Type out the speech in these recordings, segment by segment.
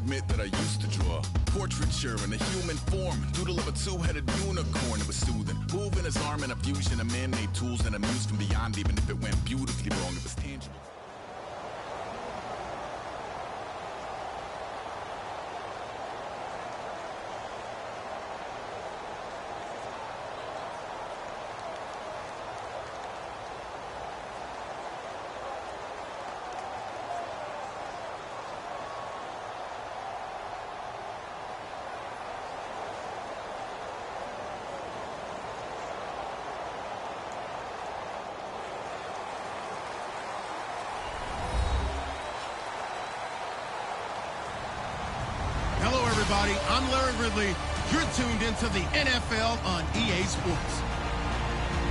admit that I used to draw portraiture in a human form, doodle of a two-headed unicorn. It was soothing, moving his arm in a fusion of man-made tools and a muse from beyond. Even if it went beautifully wrong, it was tangible. I'm Larry Ridley. You're tuned into the NFL on EA Sports.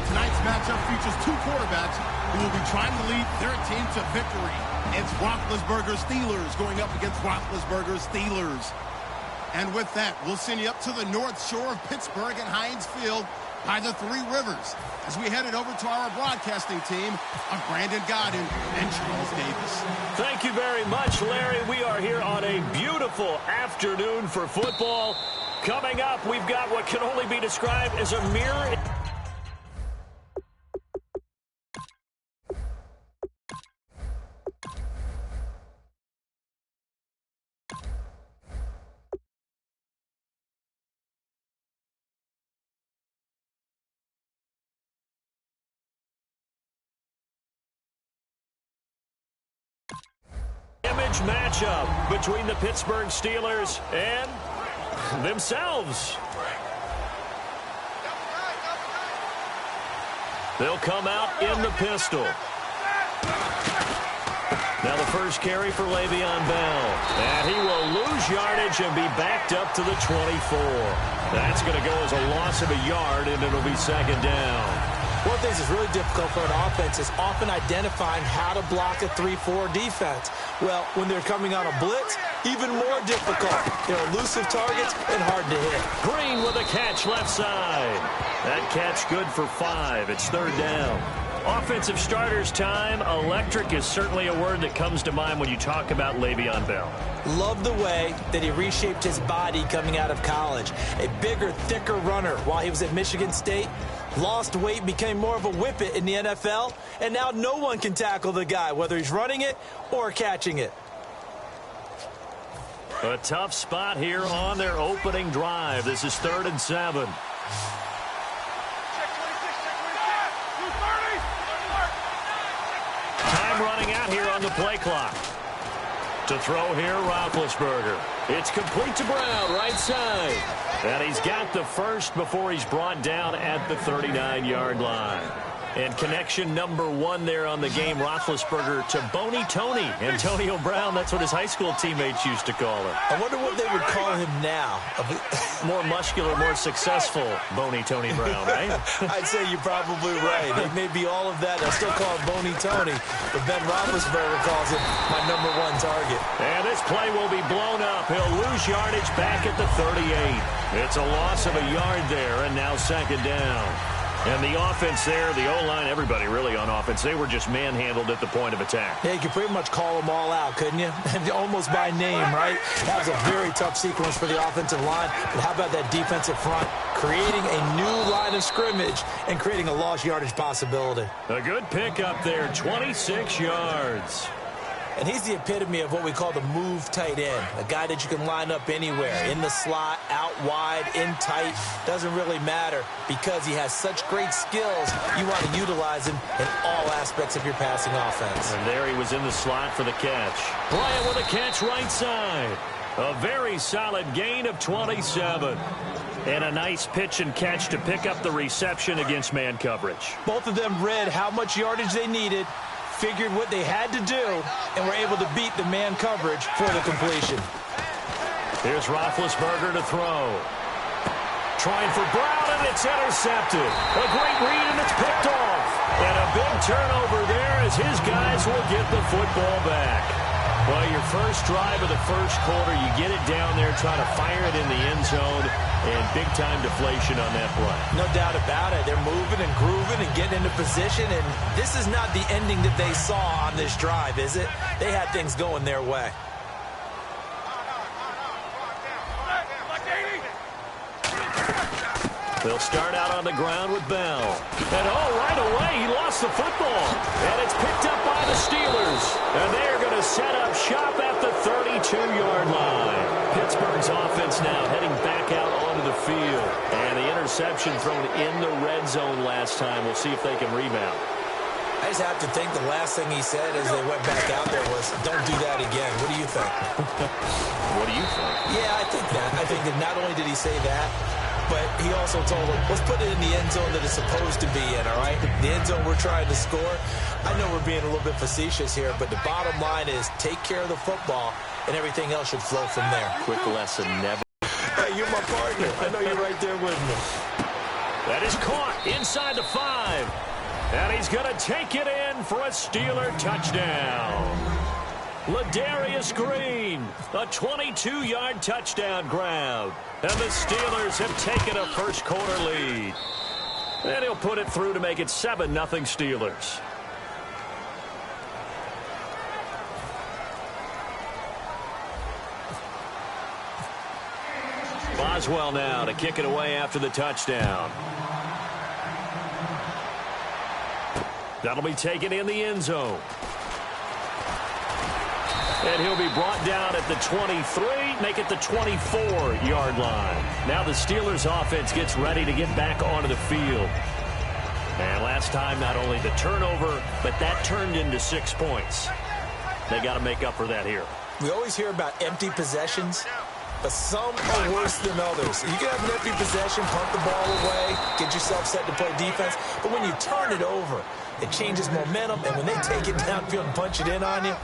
Tonight's matchup features two quarterbacks who will be trying to lead their team to victory. It's Roethlisberger's Steelers going up against Roethlisberger's Steelers. And with that, we'll send you up to the North Shore of Pittsburgh at Heinz Field by the Three Rivers as we headed over to our broadcasting team of Brandon Godden and Charles Davis. Thank you very much, Larry. We are here on a beautiful afternoon for football. Coming up, we've got what can only be described as a mirror. Matchup between the Pittsburgh Steelers and themselves. They'll come out in the pistol. Now the first carry for Le'Veon Bell. And he will lose yardage and be backed up to the 24. That's going to go as a loss of a yard, and it'll be second down. One of the things that's really difficult for an offense is often identifying how to block a 3-4 defense. Well, when they're coming on a blitz, even more difficult. They're elusive targets and hard to hit. Green with a catch left side. That catch good for 5. It's third down. Offensive starters time. Electric is certainly a word that comes to mind when you talk about Le'Veon Bell. Love the way that he reshaped his body coming out of college. A bigger, thicker runner while he was at Michigan State. Lost weight, became more of a whippet in the NFL, and now no one can tackle the guy, whether he's running it or catching it. A tough spot here on their opening drive. This is 3rd and 7. Time running out here on the play clock. To throw here, Roethlisberger. It's complete to Brown, right side. And he's got the first before he's brought down at the 39-yard line. And connection number 1 there on the game, Roethlisberger to Boney Tony. Antonio Brown, that's what his high school teammates used to call him. I wonder what they would call him now. More muscular, more successful Boney Tony Brown, right? I'd say you're probably right. It may be all of that. I still call him Boney Tony, but Ben Roethlisberger calls him my number 1 target. And this play will be blown up. He'll lose yardage back at the 38. It's a loss of a yard there, and now second down. And the offense there, the O-line, everybody really on offense, they were just manhandled at the point of attack. Yeah, you could pretty much call them all out, couldn't you? Almost by name, right? That was a very tough sequence for the offensive line. But how about that defensive front creating a new line of scrimmage and creating a lost yardage possibility? A good pickup there, 26 yards. And he's the epitome of what we call the move tight end, a guy that you can line up anywhere, in the slot, out wide, in tight, doesn't really matter because he has such great skills. You want to utilize him in all aspects of your passing offense. And there he was in the slot for the catch. Bryant with a catch right side. A very solid gain of 27. And a nice pitch and catch to pick up the reception against man coverage. Both of them read how much yardage they needed, figured what they had to do, and were able to beat the man coverage for the completion. Here's Roethlisberger to throw. Trying for Brown, and it's intercepted. A great read, and it's picked off. And a big turnover there as his guys will get the football back. Well, your first drive of the first quarter, you get it down there, try to fire it in the end zone, and big-time deflation on that play. No doubt about it. They're moving and grooving and getting into position, and this is not the ending that they saw on this drive, is it? They had things going their way. They'll start out on the ground with Bell. And right away, he lost the football. And it's picked up by the Steelers. And they're going to set up shop at the 32-yard line. Pittsburgh's offense now heading back out onto the field. And the interception thrown in the red zone last time. We'll see if they can rebound. I just have to think the last thing he said as they went back out there was, don't do that again. What do you think? What do you think? Yeah, I think that. I think that not only did he say that, but he also told them, let's put it in the end zone that it's supposed to be in, all right? The end zone we're trying to score. I know we're being a little bit facetious here, but the bottom line is take care of the football, and everything else should flow from there. Quick lesson, never. Hey, you're my partner. I know you're right there with me. That is caught inside the 5. And he's going to take it in for a Steeler touchdown. Ladarius Green, a 22-yard touchdown grab. And the Steelers have taken a first-quarter lead. And he'll put it through to make it 7-0 Steelers. Boswell now to kick it away after the touchdown. That'll be taken in the end zone. And he'll be brought down at the 23, make it the 24-yard line. Now the Steelers offense gets ready to get back onto the field. And last time, not only the turnover, but that turned into 6 points. They got to make up for that here. We always hear about empty possessions, but some are worse than others. You can have an empty possession, punt the ball away, get yourself set to play defense, but when you turn it over, it changes momentum, and when they take it downfield and punch it in on you,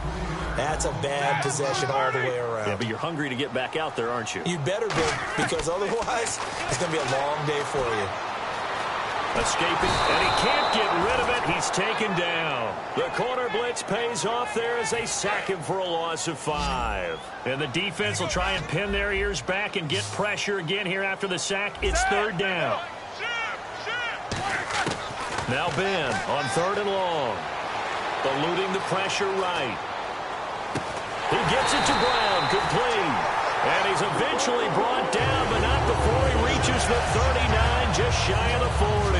that's a bad possession all the way around. Yeah, but you're hungry to get back out there, aren't you? You better be, because otherwise, it's going to be a long day for you. Escaping, and he can't get rid of it. He's taken down. The corner blitz pays off there as they sack him for a loss of 5. And the defense will try and pin their ears back and get pressure again here after the sack. It's 3rd down. Now Ben on 3rd and long. Eluding the pressure right. He gets it to Brown, complete. And he's eventually brought down, but not before he reaches the 39, just shy of the 40.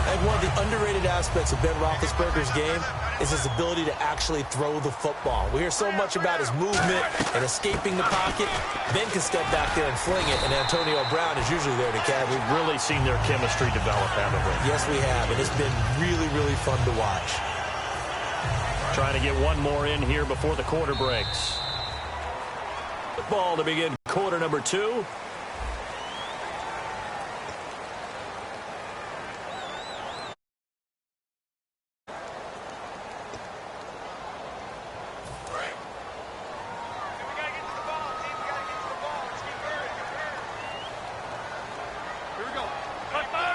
And one of the underrated aspects of Ben Roethlisberger's game is his ability to actually throw the football. We hear so much about his movement and escaping the pocket. Ben can step back there and fling it, and Antonio Brown is usually there to catch. We've really seen their chemistry develop, haven't we? Yes, we have, and it's been really, really fun to watch. Trying to get one more in here before the quarter breaks. Ball to begin quarter number 2.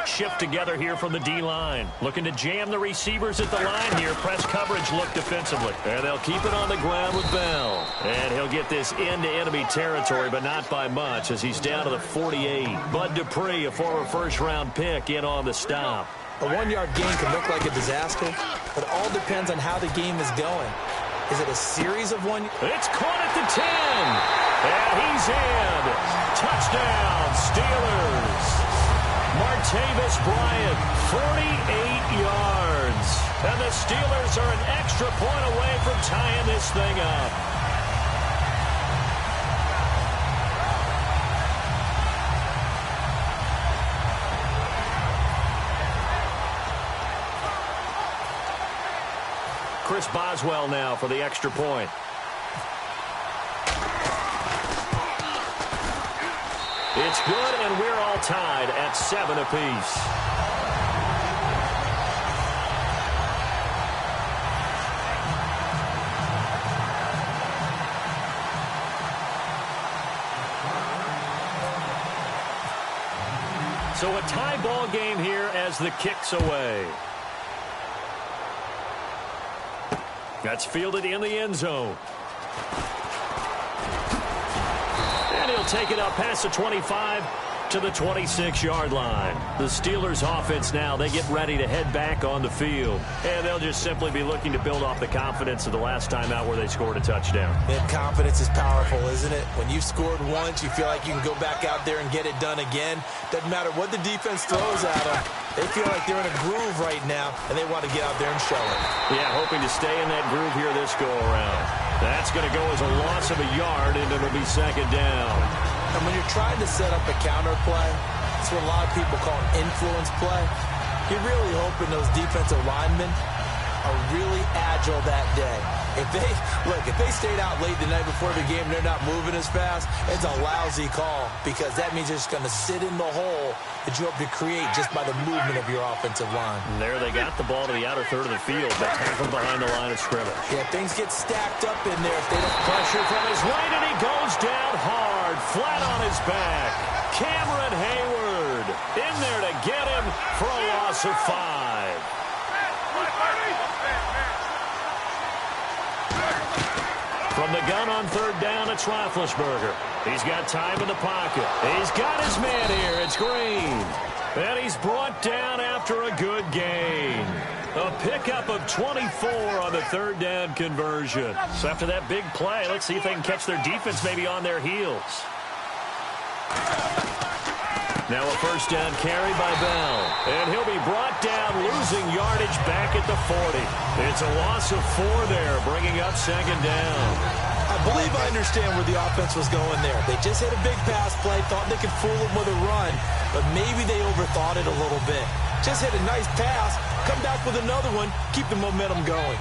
Shift together here from the D-line. Looking to jam the receivers at the line here. Press coverage look defensively. And they'll keep it on the ground with Bell. And he'll get this into enemy territory, but not by much as he's down to the 48. Bud Dupree, a former first-round pick, in on the stop. A 1-yard gain can look like a disaster, but it all depends on how the game is going. Is it a series of one? It's caught at the 10. And he's in. Touchdown, Steelers. Martavis Bryant, 48 yards. And the Steelers are an extra point away from tying this thing up. Chris Boswell now for the extra point. It's good, and we're all tied at 7 apiece. So a tie ball game here as the kick's away. That's fielded in the end zone. And he'll take it up past the 25 to the 26-yard line. The Steelers offense now, they get ready to head back on the field. And they'll just simply be looking to build off the confidence of the last time out where they scored a touchdown. And confidence is powerful, isn't it? When you've scored once, you feel like you can go back out there and get it done again. Doesn't matter what the defense throws at them. They feel like they're in a groove right now, and they want to get out there and show it. Yeah, hoping to stay in that groove here this go-around. That's going to go as a loss of a yard, and it'll be second down. And when you're trying to set up a counter play, that's what a lot of people call an influence play. You're really hoping those defensive linemen are really agile that day. If they stayed out late the night before the game, they're not moving as fast, it's a lousy call because that means they're just going to sit in the hole that you hope to create just by the movement of your offensive line. And there they got the ball to the outer third of the field, but tackled behind the line of scrimmage. Yeah, things get stacked up in there if they don't. Pressure from his right, and he goes down hard, flat on his back. Cameron Hayward in there to get him for a loss of 5. From the gun on third down, it's Roethlisberger. He's got time in the pocket. He's got his man here. It's Green. And he's brought down after a good gain. A pickup of 24 on the third down conversion. So after that big play, let's see if they can catch their defense maybe on their heels. Now a first down carry by Bell. And he'll be brought down, losing yardage back at the 40. It's a loss of 4 there, bringing up second down. I believe I understand where the offense was going there. They just hit a big pass play, thought they could fool him with a run, but maybe they overthought it a little bit. Just hit a nice pass, come back with another one, keep the momentum going.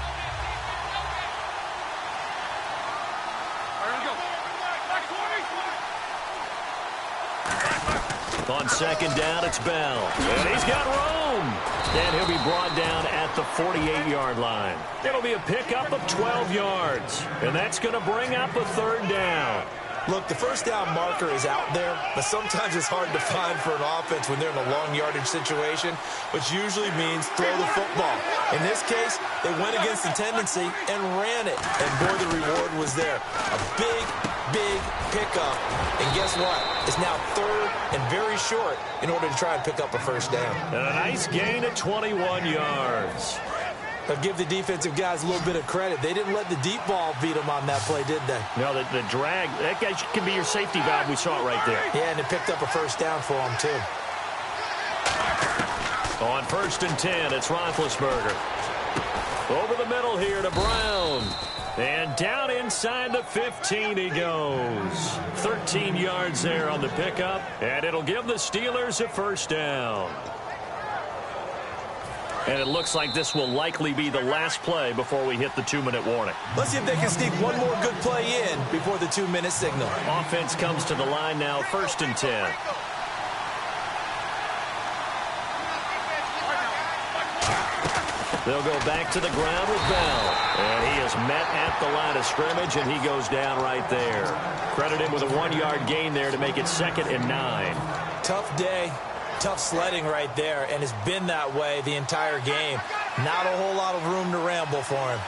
On second down, it's Bell. And he's got room. And he'll be brought down at the 48-yard line. It'll be a pickup of 12 yards. And that's going to bring up a third down. Look, the first down marker is out there, but sometimes it's hard to find for an offense when they're in a long yardage situation, which usually means throw the football. In this case, they went against the tendency and ran it. And boy, the reward was there. A big pickup. And guess what? It's now third and very short in order to try and pick up a first down. And a nice gain of 21 yards. I'll give the defensive guys a little bit of credit. They didn't let the deep ball beat them on that play, did they? No, the drag, that guy can be your safety valve. We saw it right there. Yeah, and it picked up a first down for them, too. On first and 10, it's Roethlisberger. Over the middle here to Brown. And down inside the 15 he goes. 13 yards there on the pickup. And it'll give the Steelers a first down. And it looks like this will likely be the last play before we hit the 2-minute warning. Let's see if they can sneak one more good play in before the 2-minute signal. Offense comes to the line now, first and 10. They'll go back to the ground with Bell. And he is met at the line of scrimmage, and he goes down right there. Credit him with a 1-yard gain there to make it 2nd and 9. Tough day. Tough sledding right there, and it's been that way the entire game. Not a whole lot of room to ramble for him.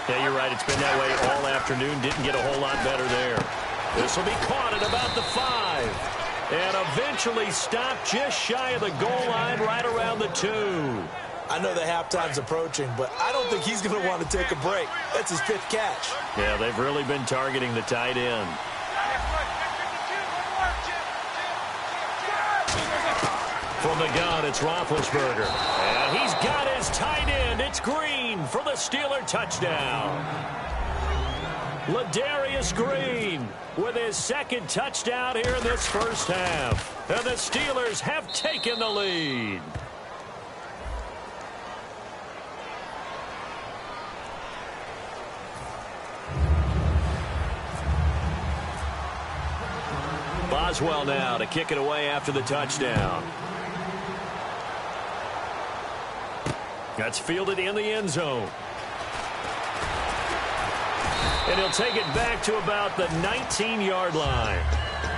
Yeah, you're right. It's been that way all afternoon. Didn't get a whole lot better there. This will be caught at about the 5. And eventually stopped just shy of the goal line right around the 2. I know the halftime's approaching, but I don't think he's going to want to take a break. That's his 5th catch. Yeah, they've really been targeting the tight end. From the gun, it's Roethlisberger. And he's got his tight end. It's Green for the Steeler touchdown. Ladarius Green with his 2nd touchdown here in this first half. And the Steelers have taken the lead. Boswell now to kick it away after the touchdown. That's fielded in the end zone. And he'll take it back to about the 19-yard line.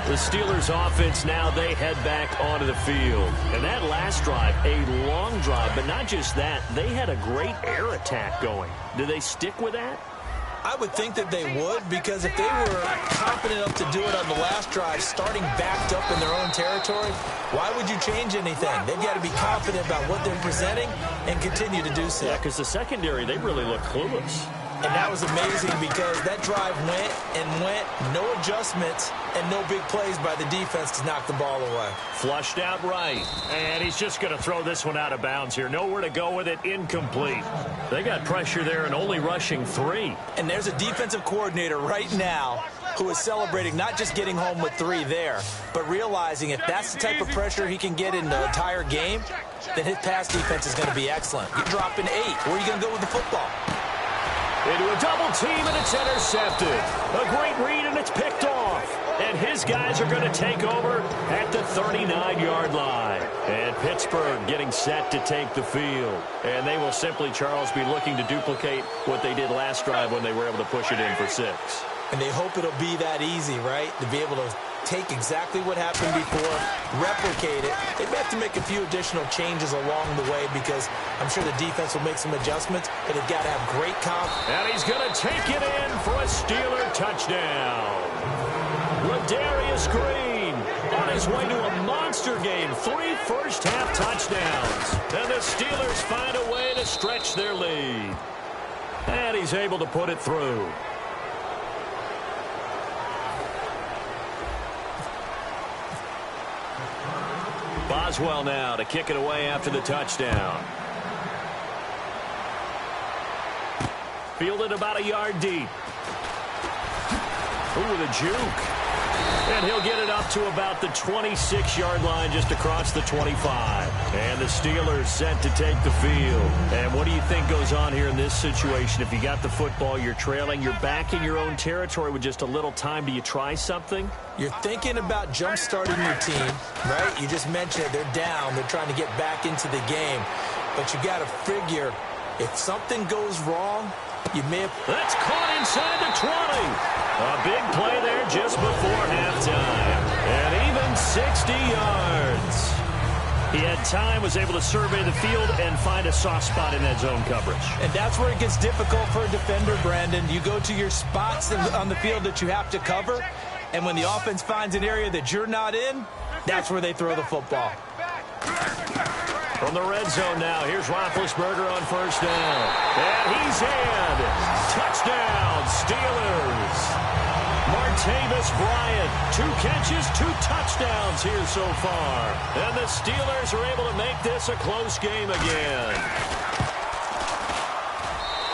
The Steelers offense now, they head back onto the field. And that last drive, a long drive, but not just that, they had a great air attack going. Do they stick with that? I would think that they would, because if they were confident enough to do it on the last drive, starting backed up in their own territory, why would you change anything? They've got to be confident about what they're presenting and continue to do so. Yeah, because the secondary, they really look clueless. And that was amazing because that drive went and went, no adjustments and no big plays by the defense to knock the ball away. Flushed out right, and he's just going to throw this one out of bounds here. Nowhere to go with it, incomplete. They got pressure there and only rushing 3. And there's a defensive coordinator right now who is celebrating not just getting home with 3 there, but realizing if that's the type of pressure he can get in the entire game, then his pass defense is going to be excellent. You're dropping 8. Where are you going to go with the football? Into a double team, and it's intercepted. A great read, and it's picked off. And his guys are going to take over at the 39-yard line. And Pittsburgh getting set to take the field. And they will simply, Charles, be looking to duplicate what they did last drive when they were able to push it in for 6. And they hope it'll be that easy, right? To be able to take exactly what happened before, replicate it. They may have to make a few additional changes along the way because I'm sure the defense will make some adjustments, but they've got to have great confidence. And he's going to take it in for a Steeler touchdown. Ladarius Green on his way to a monster game. 3 first-half touchdowns. And the Steelers find a way to stretch their lead. And he's able to put it through. Boswell now to kick it away after the touchdown. Fielded about a yard deep. Ooh, the juke. And he'll get it up to about the 26-yard line just across the 25. And the Steelers set to take the field. And what do you think goes on here in this situation? If you got the football, you're trailing, you're back in your own territory with just a little time. Do you try something? You're thinking about jump-starting your team, right? You just mentioned it. They're down. They're trying to get back into the game. But you got to figure if something goes wrong, you may have... That's caught inside the 20. A big play there just before halftime. And even 60 yards. He had time, was able to survey the field and find a soft spot in that zone coverage. And that's where it gets difficult for a defender, Brandon. You go to your spots on the field that you have to cover, and when the offense finds an area that you're not in, that's where they throw the football. From the red zone now, here's Roethlisberger on first down. And he's in. Touchdown, Steelers. Martavis Bryant, 2 catches, 2 touchdowns here so far. And the Steelers are able to make this a close game again.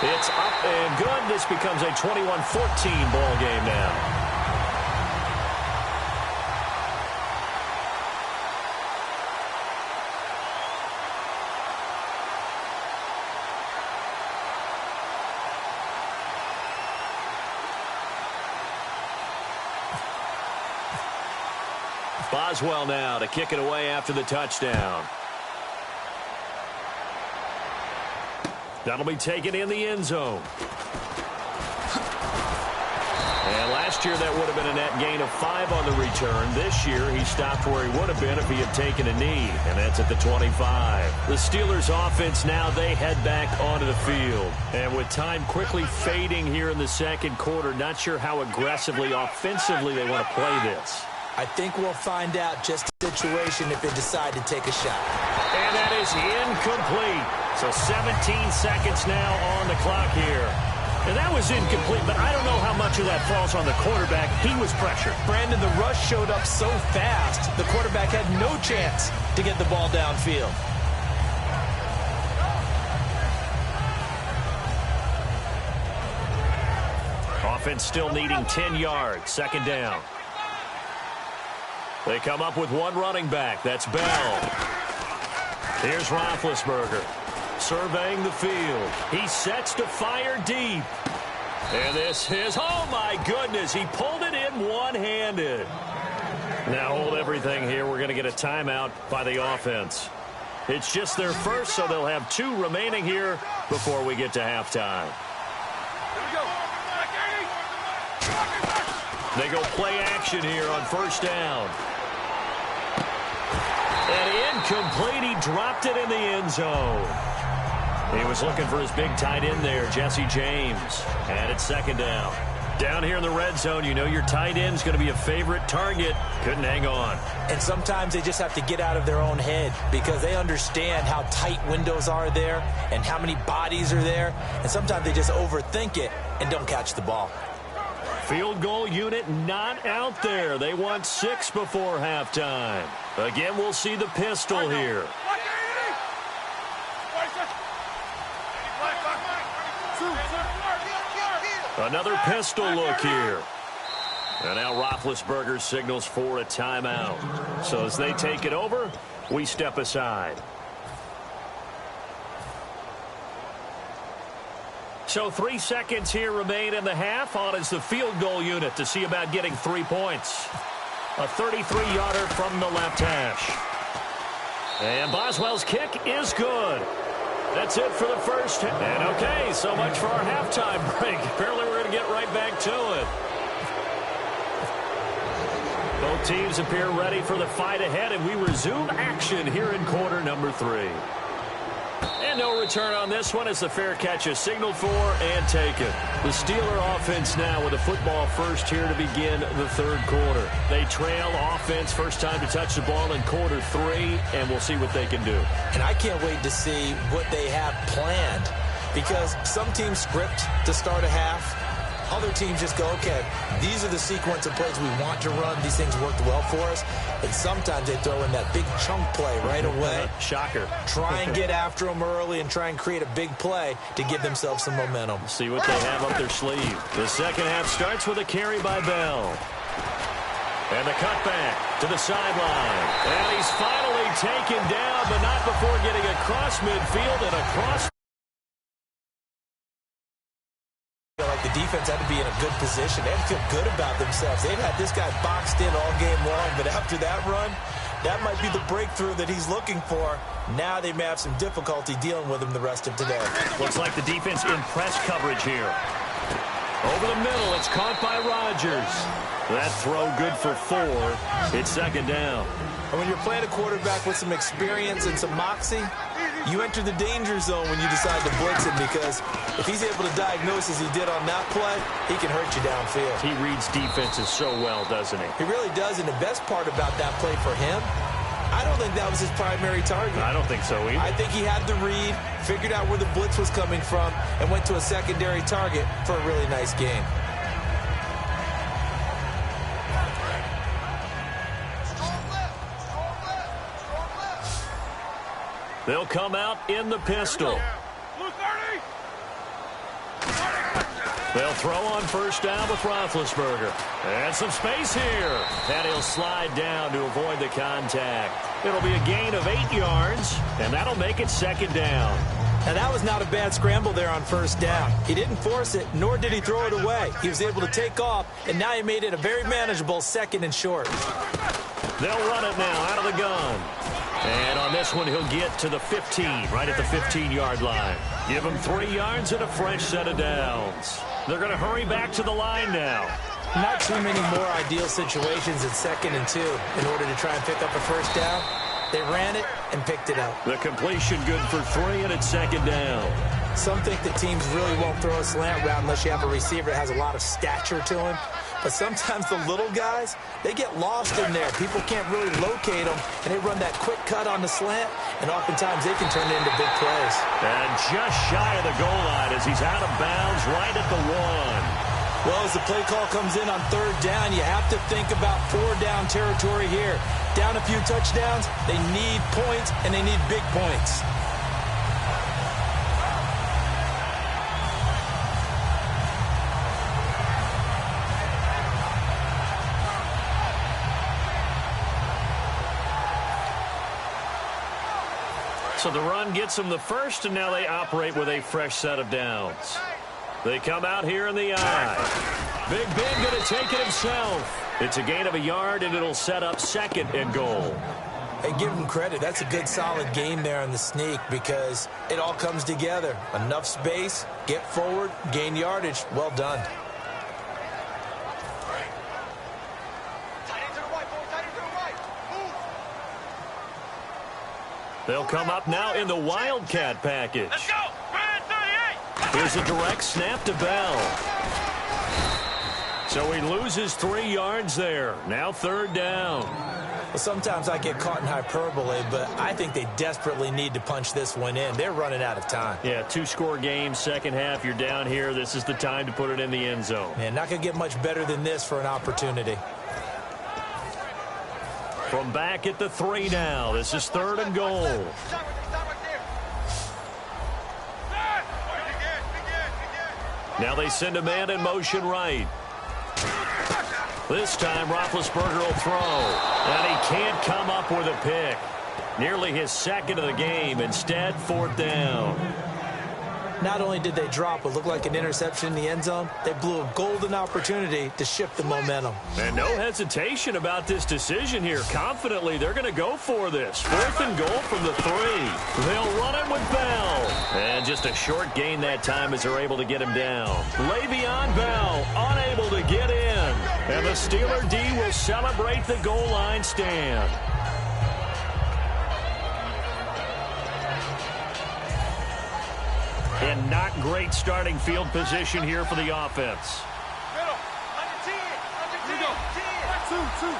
It's up and good. This becomes a 21-14 ball game now. Boswell now to kick it away after the touchdown. That'll be taken in the end zone. And last year that would have been a net gain of 5 on the return. This year he stopped where he would have been if he had taken a knee, and that's at the 25. The Steelers offense now, they head back onto the field. And with time quickly fading here in the second quarter, not sure how aggressively, offensively they want to play this. I think we'll find out just the situation if they decide to take a shot. And that is incomplete. So 17 seconds now on the clock here. And that was incomplete, but I don't know how much of that falls on the quarterback. He was pressured. Brandon, the rush showed up so fast, the quarterback had no chance to get the ball downfield. Offense still needing 10 yards. Second down. They come up with one running back. That's Bell. Here's Roethlisberger surveying the field. He sets to fire deep. And this is, oh my goodness, he pulled it in one-handed. Now hold everything here. We're going to get a timeout by the offense. It's just their first, so they'll have 2 remaining here before we get to halftime. They go play action here on first down. And incomplete. He dropped it in the end zone. He was looking for his big tight end there, Jesse James. And it's second down. Down here in the red zone, you know your tight end's going to be a favorite target. Couldn't hang on. And sometimes they just have to get out of their own head because they understand how tight windows are there and how many bodies are there. And sometimes they just overthink it and don't catch the ball. Field goal unit not out there. They want 6 before halftime. Again, we'll see the pistol here. Another pistol look here. And now Roethlisberger signals for a timeout. So as they take it over, we step aside. So 3 seconds here remain in the half. On is the field goal unit to see about getting 3 points. A 33-yarder from the left hash. And Boswell's kick is good. That's it for the first. And okay, so much for our halftime break. Apparently we're going to get right back to it. Both teams appear ready for the fight ahead, and we resume action here in quarter number 3. And no return on this one as the fair catch is signaled for and taken. The Steeler offense now with a football first here to begin the third quarter. They trail offense first time to touch the ball in quarter 3, and we'll see what they can do. And I can't wait to see what they have planned because some teams script to start a half. Other teams just go, okay, these are the sequence of plays we want to run. These things worked well for us. And sometimes they throw in that big chunk play right away. Shocker. Try and get after them early and try and create a big play to give themselves some momentum. See what they have up their sleeve. The second half starts with a carry by Bell. And the cutback to the sideline. And he's finally taken down, but not before getting across midfield and across. Like the defense had to be in a good position. They had to feel good about themselves. They've had this guy boxed in all game long, but after that run, that might be the breakthrough that he's looking for. Now they may have some difficulty dealing with him the rest of today. Looks like the defense in press coverage here. Over the middle, it's caught by Rodgers. That throw good for 4. It's second down. And when you're playing a quarterback with some experience and some moxie, you enter the danger zone when you decide to blitz him because if he's able to diagnose as he did on that play, he can hurt you downfield. He reads defenses so well, doesn't he? He really does, and the best part about that play for him, I don't think that was his primary target. I don't think so either. I think he had the read, figured out where the blitz was coming from, and went to a secondary target for a really nice game. They'll come out in the pistol. They'll throw on first down with Roethlisberger. And some space here. And he'll slide down to avoid the contact. It'll be a gain of 8 yards, and that'll make it second down. And that was not a bad scramble there on first down. He didn't force it, nor did he throw it away. He was able to take off, and now he made it a very manageable second and short. They'll run it now out of the gun. And on this one, he'll get to the 15, right at the 15-yard line. Give him 3 yards and a fresh set of downs. They're going to hurry back to the line now. Not too many more ideal situations at 2nd and 2 in order to try and pick up a first down. They ran it and picked it up. The completion good for 3, and it's second down. Some think that teams really won't throw a slant route unless you have a receiver that has a lot of stature to him. But sometimes the little guys, they get lost in there. People can't really locate them, and they run that quick cut on the slant, and oftentimes they can turn it into big plays. And just shy of the goal line as he's out of bounds right at the 1. Well, as the play call comes in on 3rd down, you have to think about 4-down territory here. Down a few touchdowns, they need points, and they need big points. So the run gets them the first, and now they operate with a fresh set of downs. They come out here in the eye. Big Ben going to take it himself. It's a gain of 1 yard, and it'll set up 2nd and goal. Hey, give him credit. That's a good, solid game there on the sneak because it all comes together. Enough space, get forward, gain yardage. Well done. They'll come up now in the Wildcat package. Let's go! Brand 38! Here's a direct snap to Bell. So he loses 3 yards there. Now 3rd down. Well, sometimes I get caught in hyperbole, but I think they desperately need to punch this one in. They're running out of time. Yeah, 2-score game, second half. You're down here. This is the time to put it in the end zone. Man, not going to get much better than this for an opportunity. From back at the 3 now. This is 3rd and goal. Now they send a man in motion right. This time, Roethlisberger will throw, and he can't come up with a pick. Nearly his 2nd of the game. Instead, 4th down. Not only did they drop what looked like an interception in the end zone, they blew a golden opportunity to shift the momentum. And no hesitation about this decision here. Confidently, they're going to go for this. 4th and goal from the 3. They'll run it with Bell. And just a short gain that time as they're able to get him down. Le'Veon Bell unable to get in. And the Steeler D will celebrate the goal line stand. And not great starting field position here for the offense. Middle. Under 10. Under 10. 2.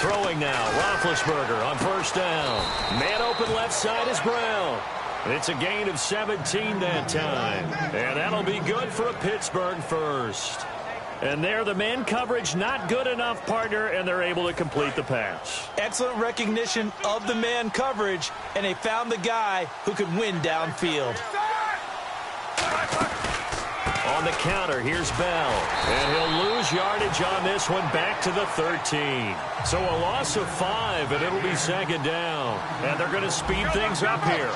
Throwing now, Roethlisberger on 1st down. Man open left side is Brown. It's a gain of 17 that time. And that'll be good for a Pittsburgh first. And there, the man coverage not good enough, partner, and they're able to complete the pass. Excellent recognition of the man coverage, and they found the guy who could win downfield. On the counter, here's Bell. And he'll lose yardage on this one back to the 13. So a loss of 5, and it'll be 2nd down. And they're going to speed things up here.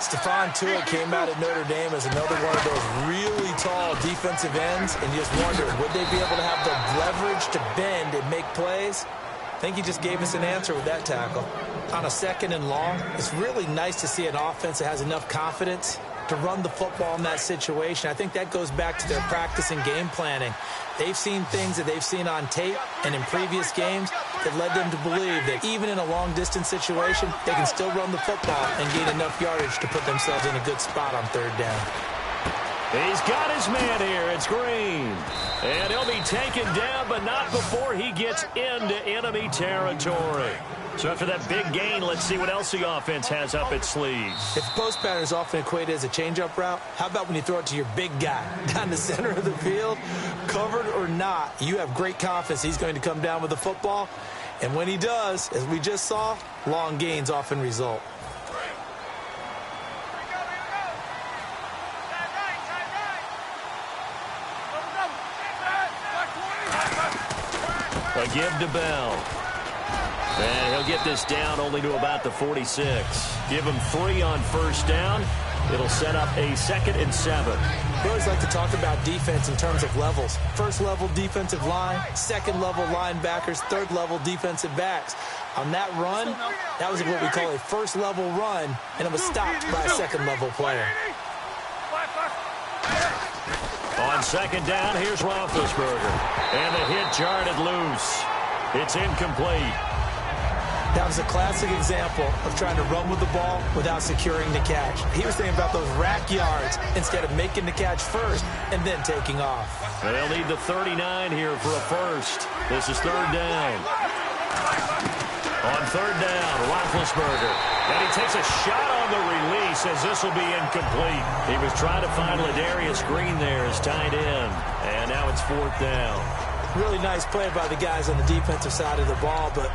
Stephon Tuitt came out at Notre Dame as another one of those really tall defensive ends, and you just wonder, would they be able to have the leverage to bend and make plays? I think he just gave us an answer with that tackle. On a 2nd and long, it's really nice to see an offense that has enough confidence to run the football in that situation. I think that goes back to their practice and game planning. They've seen things that they've seen on tape and in previous games that led them to believe that even in a long-distance situation, they can still run the football and gain enough yardage to put themselves in a good spot on 3rd down. He's got his man here. It's Green. And he'll be taken down, but not before he gets into enemy territory. So after that big gain, let's see what else the offense has up its sleeves. If post pattern is often equated as a change-up route, how about when you throw it to your big guy down the center of the field? Covered or not, you have great confidence he's going to come down with the football. And when he does, as we just saw, long gains often result. A give to Bell. And he'll get this down only to about the 46. Give him 3 on 1st down. It'll set up a 2nd and 7. We always like to talk about defense in terms of levels. 1st level defensive line, 2nd level linebackers, 3rd level defensive backs. On that run, that was what we call a 1st level run, and it was stopped by a 2nd level player. On 2nd down, here's Roethlisberger. And the hit jarred loose. It's incomplete. That was a classic example of trying to run with the ball without securing the catch. He was thinking about those rack yards instead of making the catch first and then taking off. And they'll need the 39 here for a first. This is 3rd down. On 3rd down, Roethlisberger. And he takes a shot on the release as this will be incomplete. He was trying to find Ladarius Green there as tight end. And now it's 4th down. Really nice play by the guys on the defensive side of the ball, but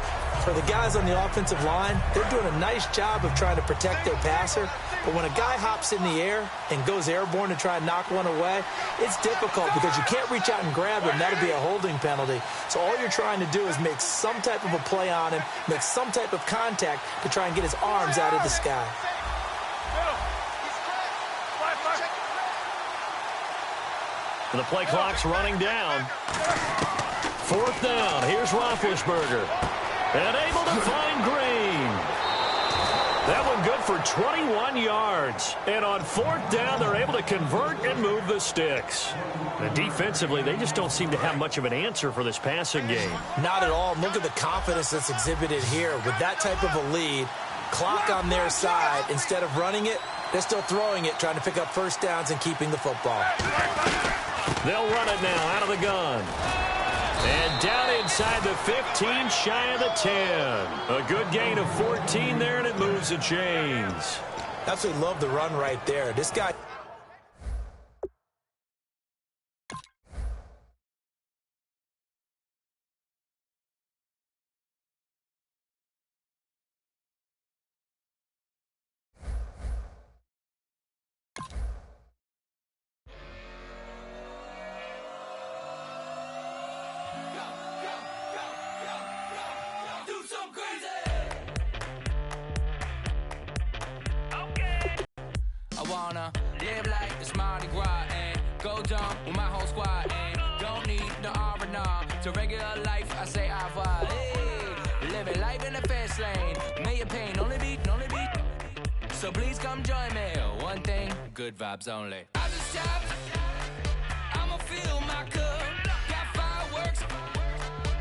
for the guys on the offensive line, they're doing a nice job of trying to protect their passer. But when a guy hops in the air and goes airborne to try and knock one away, it's difficult because you can't reach out and grab him. That'll be a holding penalty. So all you're trying to do is make some type of a play on him, make some type of contact to try and get his arms out of the sky. The play clock's running down. 4th down. Here's Roethlisberger. And able to find Green. That one good for 21 yards. And on 4th down, they're able to convert and move the sticks. And defensively, they just don't seem to have much of an answer for this passing game. Not at all. Look at the confidence that's exhibited here. With that type of a lead, clock on their side, instead of running it, they're still throwing it, trying to pick up first downs and keeping the football. They'll run it now out of the gun. And down inside the 15, shy of the 10. A good gain of 14 there, and it moves the chains. Absolutely love the run right there. This guy... Live like it's Mardi Gras and go dumb with my whole squad and don't need no R&R. To regular life, I say au revoir. Hey, living life in the fast lane. May your pain only be. So please come join me. One thing, good vibes only. I just tap, I'ma fill my cup. Got fireworks,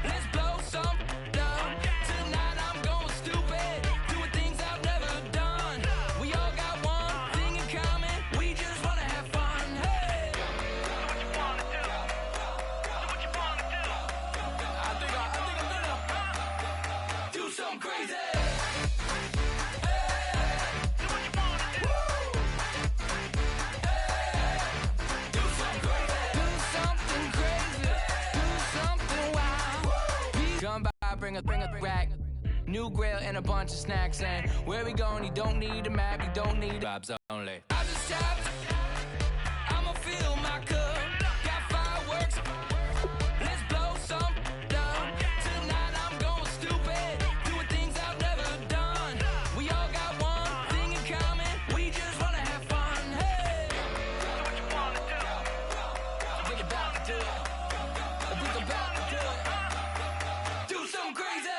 let's blow some down. Tonight I'm going stupid, doing things I've never done. We all got one thing in common, we just wanna have fun. Hey, do what you wanna do. Do what you wanna do. I think I'm gonna do something crazy. Bring a rack, new grill and a bunch of snacks. And where we going? You don't need a map, you don't need vibes only. I just tap, I'ma fill my cup. Got fireworks, let's blow some down. Tonight I'm going stupid, doing things I've never done. We all got one thing in common, we just wanna have fun. Hey, do what you wanna do. Think about to do it. Think about to do it. Do something crazy.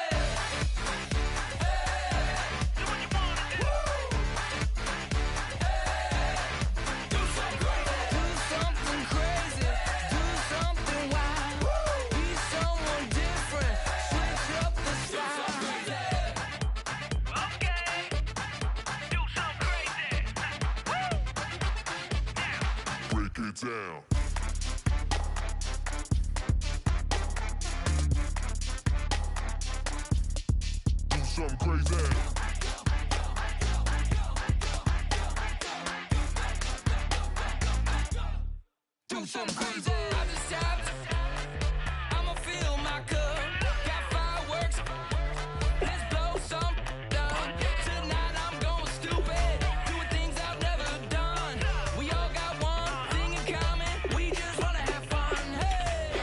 Down. Do something crazy. Do something crazy. I just tapped, I'ma fill my cup. Got fireworks, let's blow some down. Tonight I'm going stupid, doing things I've never done. We all got one thing in common, we just wanna have fun. Hey, do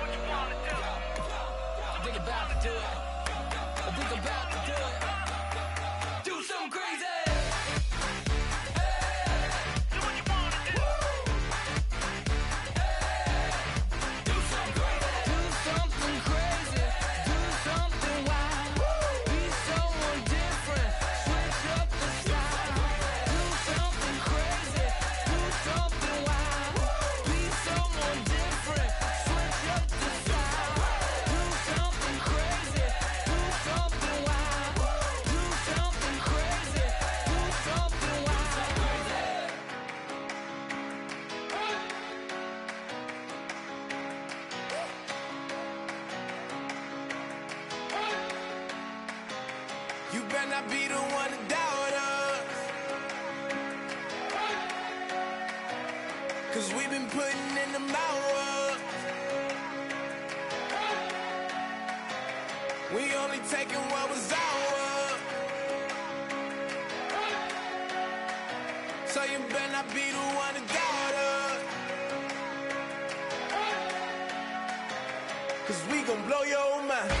what you wanna do. Think about to do it. Think about to do it. Do something crazy. You better not be the one to doubt us, 'cause we've been putting in the hours. We only taking what was ours. So you better not be the one to doubt us, 'cause we gon' blow your mind.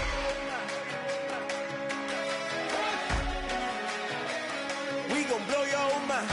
We gon' blow your mind.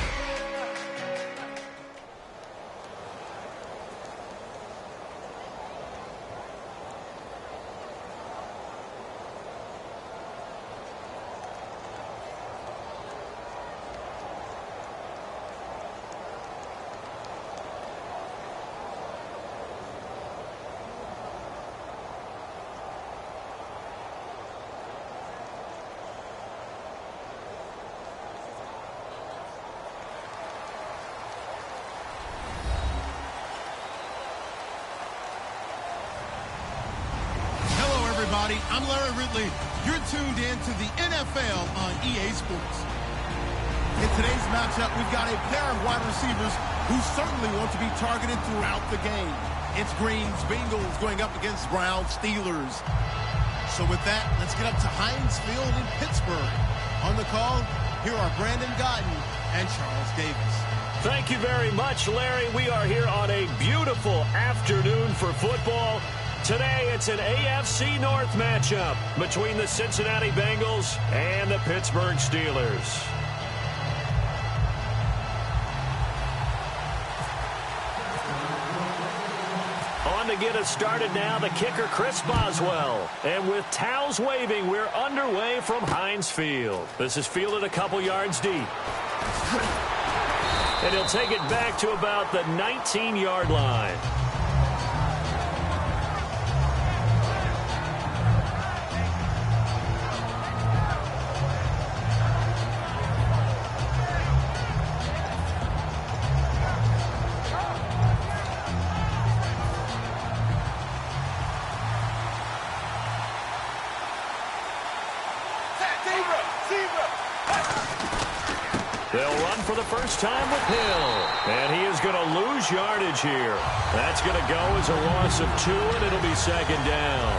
everybody. I'm Larry Ridley. You're tuned in to the NFL on EA Sports. In today's matchup, we've got a pair of wide receivers who certainly want to be targeted throughout the game. It's Green's Bengals going up against Browns Steelers. So with that, let's get up to Heinz Field in Pittsburgh. On the call, here are Brandon Gotton and Charles Davis. Thank you very much, Larry. We are here on a beautiful afternoon for football. Today, it's an AFC North matchup between the Cincinnati Bengals and the Pittsburgh Steelers. On to get us started now, the kicker, Chris Boswell. And with towels waving, we're underway from Heinz Field. This is fielded a couple yards deep. And he'll take it back to about the 19-yard line. They'll run for the first time with Hill. And he is going to lose yardage here. That's going to go as a loss of 2, and it'll be second down.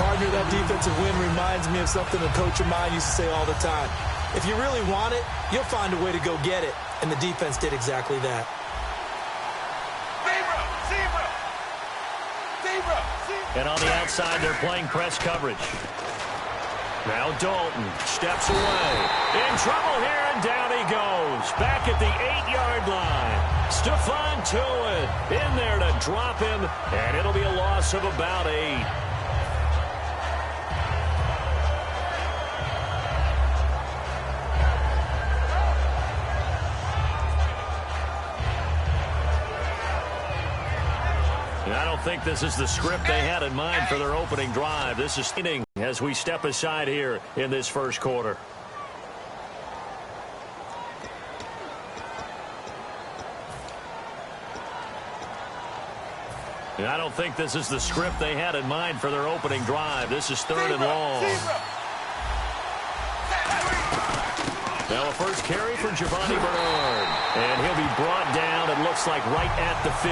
Partner, that defensive win reminds me of something a coach of mine used to say all the time. If you really want it, you'll find a way to go get it. And the defense did exactly that. And on the outside, they're playing press coverage. Now Dalton steps away. In trouble here, and down he goes. Back at the 8-yard line. Stephon Tuitt in there to drop him, and it'll be a loss of about 8. I don't think this is the script they had in mind for their opening drive. This is inning as we step aside here in this first quarter. I don't think this is the script they had in mind for their opening drive. This is 3rd and long. Now a first carry for Giovanni Bernard. And he'll be brought down, it looks like, right at the 15.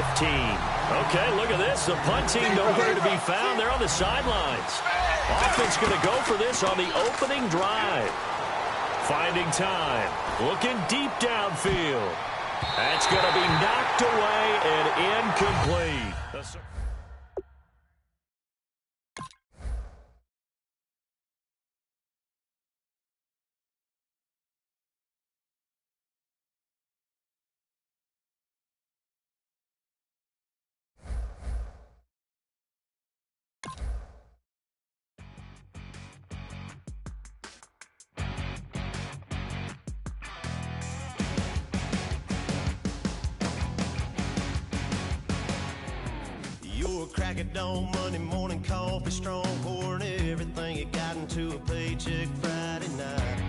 Okay, look at this. The punt team nowhere to be found. They're on the sidelines. Offense going to go for this on the opening drive. Finding time. Looking deep downfield. That's going to be knocked away and incomplete. Crack of dawn, Monday morning coffee, strong pouring everything you got into a paycheck Friday night.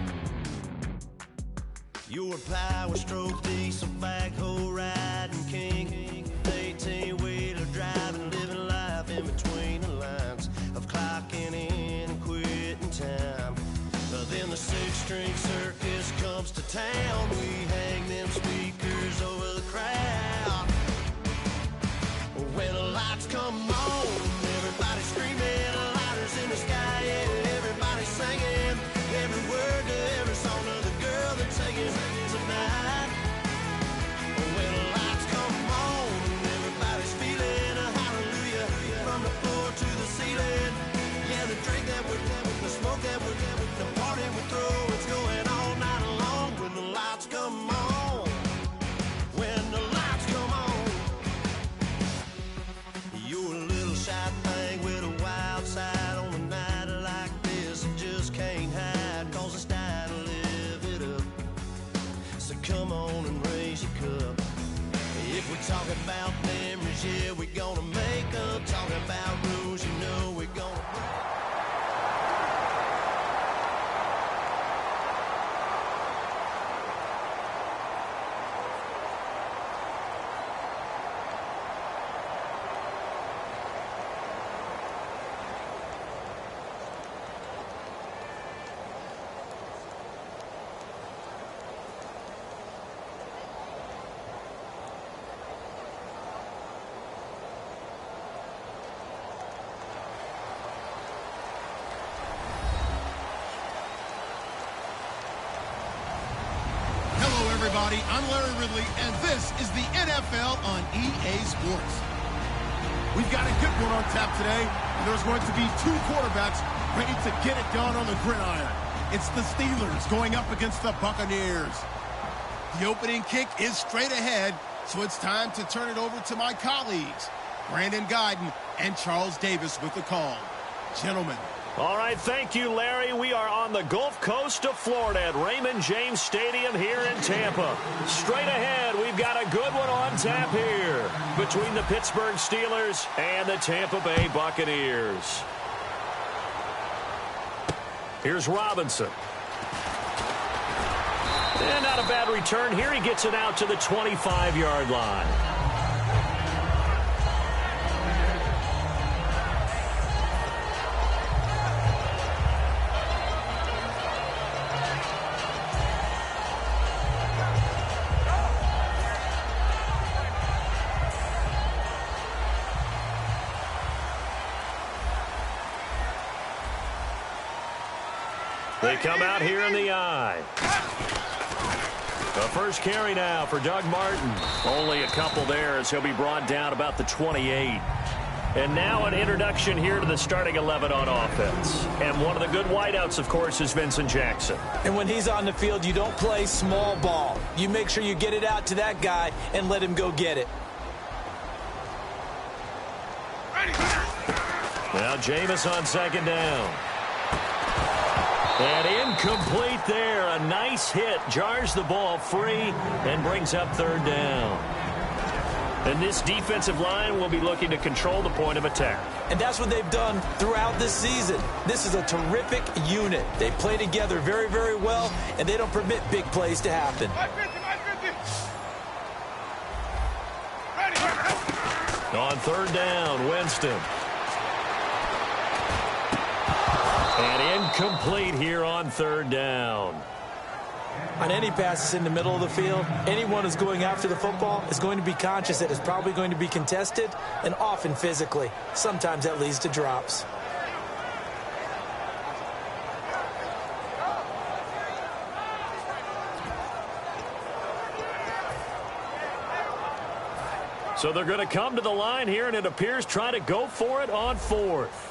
Your power stroke, diesel backhoe riding king, 18-wheeler driving, living life in between the lines of clocking in and quitting time. Then the 6-string circus comes to town. We hang them speakers over the crowd. When the lights come on, everybody screaming, lighters in the sky, yeah, everybody singing, every word to every song of the girl they're taking tonight. When the lights come on, everybody's feeling a hallelujah from the floor to the ceiling. Yeah, the drink that we're having, the smoke that we're having, the party we throw, it's going all night long. When the lights come on, when everybody. I'm Larry Ridley, and this is the NFL on EA Sports. We've got a good one on tap today, and there's going to be two quarterbacks ready to get it done on the gridiron. It's the Steelers going up against the Buccaneers. The opening kick is straight ahead, so it's time to turn it over to my colleagues, Brandon Guyton and Charles Davis with the call. Gentlemen. All right, thank you, Larry. We are on the Gulf Coast of Florida at Raymond James Stadium here in Tampa. Straight ahead, we've got a good one on tap here between the Pittsburgh Steelers and the Tampa Bay Buccaneers. Here's Robinson. And not a bad return here. He gets it out to the 25-yard line. They come out here in the eye. The first carry now for Doug Martin. Only a couple there as he'll be brought down about the 28. And now an introduction here to the starting 11 on offense. And one of the good wideouts, of course, is Vincent Jackson. And when he's on the field, you don't play small ball. You make sure you get it out to that guy and let him go get it. Now Jameis on second down. And incomplete there. A nice hit. Jars the ball free and brings up third down. And this defensive line will be looking to control the point of attack. And that's what they've done throughout this season. This is a terrific unit. They play together very, very well, and they don't permit big plays to happen. On third down, Winston. And incomplete here on third down. On any passes in the middle of the field, anyone who's going after the football is going to be conscious that it's probably going to be contested, and often physically. Sometimes that leads to drops. So they're going to come to the line here, and it appears try to go for it on fourth.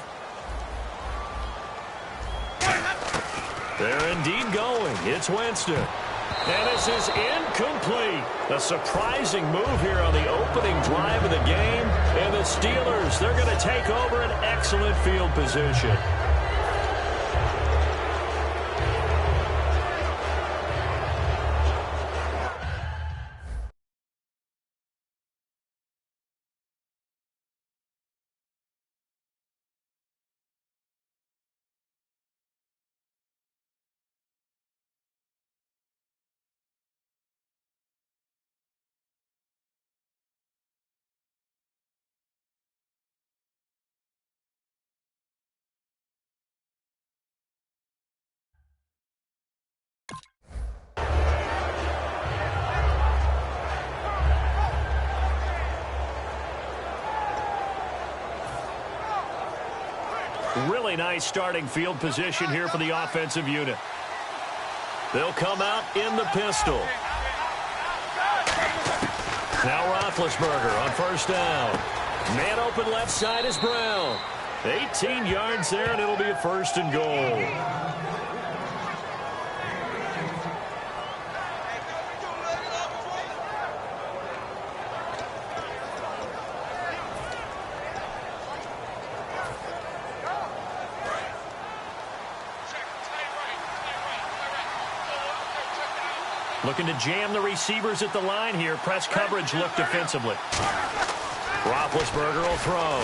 They're indeed going. It's Winston. And this is incomplete. A surprising move here on the opening drive of the game. And the Steelers, they're going to take over an excellent field position. Really nice starting field position here for the offensive unit. They'll come out in the pistol. Now Roethlisberger on first down. Man open left side is Brown. 18 yards there, and it'll be a first and goal. Looking to jam the receivers at the line here. Press coverage look defensively. Roethlisberger will throw.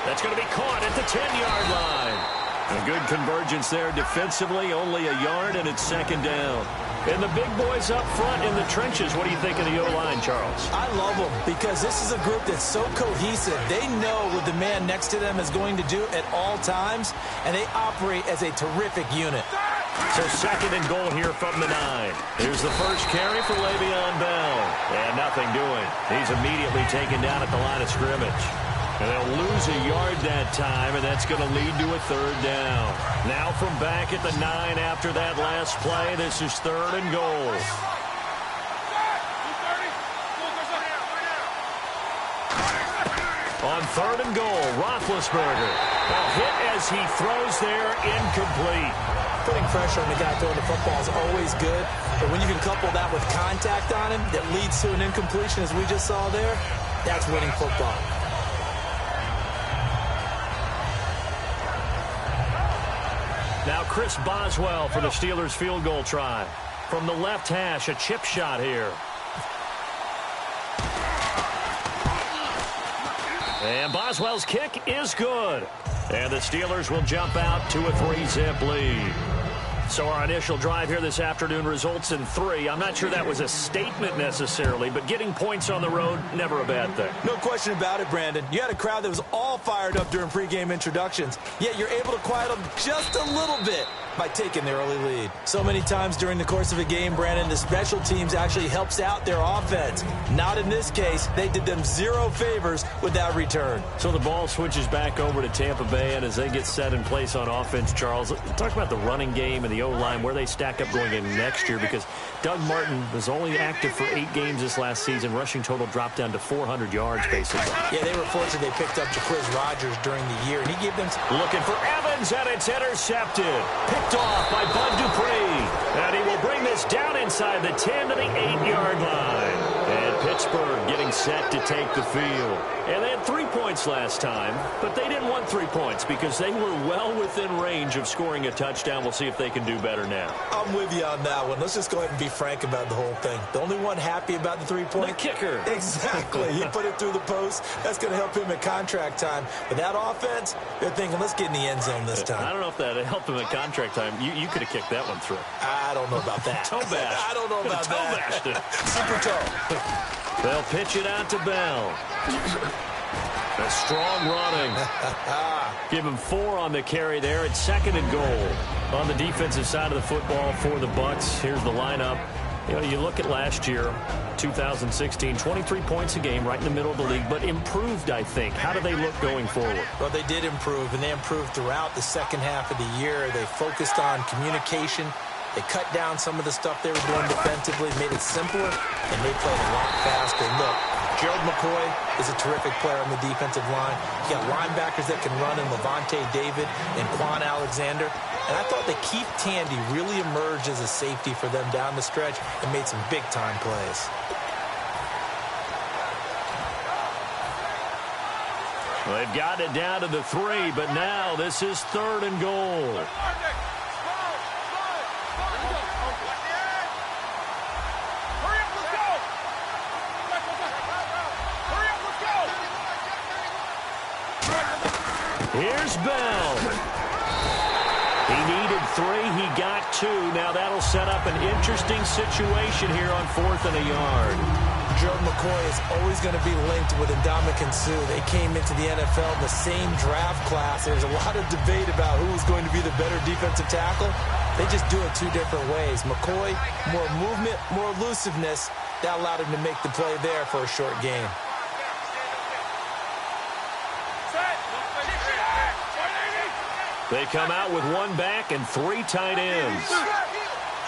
That's going to be caught at the 10-yard line. A good convergence there defensively. Only a yard, and it's second down. And the big boys up front in the trenches. What do you think of the O-line, Charles? I love them because this is a group that's so cohesive. They know what the man next to them is going to do at all times, and they operate as a terrific unit. So second and goal here from the 9. Here's the first carry for Le'Veon Bell. And nothing doing. He's immediately taken down at the line of scrimmage. And they'll lose a yard that time, and that's going to lead to a third down. Now from back at the 9 after that last play, this is third and goal. On 3rd and goal, Roethlisberger. A hit as he throws there, incomplete. Putting pressure on the guy throwing the football is always good, but when you can couple that with contact on him that leads to an incompletion, as we just saw there, that's winning football. Now Chris Boswell for the Steelers field goal try. From the left hash, a chip shot here. And Boswell's kick is good. And the Steelers will jump out to a 3-zip lead. So our initial drive here this afternoon results in 3. I'm not sure that was a statement necessarily, but getting points on the road, never a bad thing. No question about it, Brandon. You had a crowd that was all fired up during pregame introductions, yet you're able to quiet them just a little bit by taking the early lead. So many times during the course of a game, Brandon, the special teams actually helps out their offense. Not in this case. They did them 0 favors with that return. So the ball switches back over to Tampa Bay, and as they get set in place on offense, Charles, talk about the running game and the O-line, where they stack up going in next year, because Doug Martin was only active for 8 games this last season. Rushing total dropped down to 400 yards, basically. Yeah, they were fortunate they picked up Youngpeaz Rodgers during the year, and he gave them... Looking for Evans, and it's intercepted. Picked off by Bud Dupree. And he will bring this down inside the 10 to the 8-yard line. And Pittsburgh getting set to take the field. And they had 3 points last time, but they didn't want 3 points because they were well within range of scoring a touchdown. We'll see if they can do better now. I'm with you on that one. Let's just go ahead and be frank about the whole thing. The only one happy about the 3-point? The kicker. Exactly. He put it through the post. That's going to help him at contract time. But that offense, they're thinking, let's get in the end zone this time. I don't know if that helped him at contract time. You could have kicked that one through. I don't know about that. Toe bash. I don't know about toe that. bashed it. Super toe. They'll pitch it out to Bell. A strong running. Give him 4 on the carry there. It's 2nd and goal. On the defensive side of the football for the Bucs, here's the lineup. You know, you look at last year, 2016, 23 points a game, right in the middle of the league, but improved, I think. How do they look going forward? Well, they did improve, and they improved throughout the second half of the year. They focused on communication. They cut down some of the stuff they were doing defensively, made it simpler, and they played a lot faster. Look, Gerald McCoy is a terrific player on the defensive line. You got linebackers that can run in Levante David and Quan Alexander. And I thought that Keith Tandy really emerged as a safety for them down the stretch and made some big-time plays. Well, they've got it down to the 3, but now this is 3rd and goal. Here's Bell. He needed 3. He got 2. Now that'll set up an interesting situation here on 4th and a yard. Gerald McCoy is always going to be linked with Ndamukong Suh. They came into the NFL in the same draft class. There's a lot of debate about who was going to be the better defensive tackle. They just do it 2 different ways. McCoy, more movement, more elusiveness. That allowed him to make the play there for a short game. They come out with 1 back and 3 tight ends.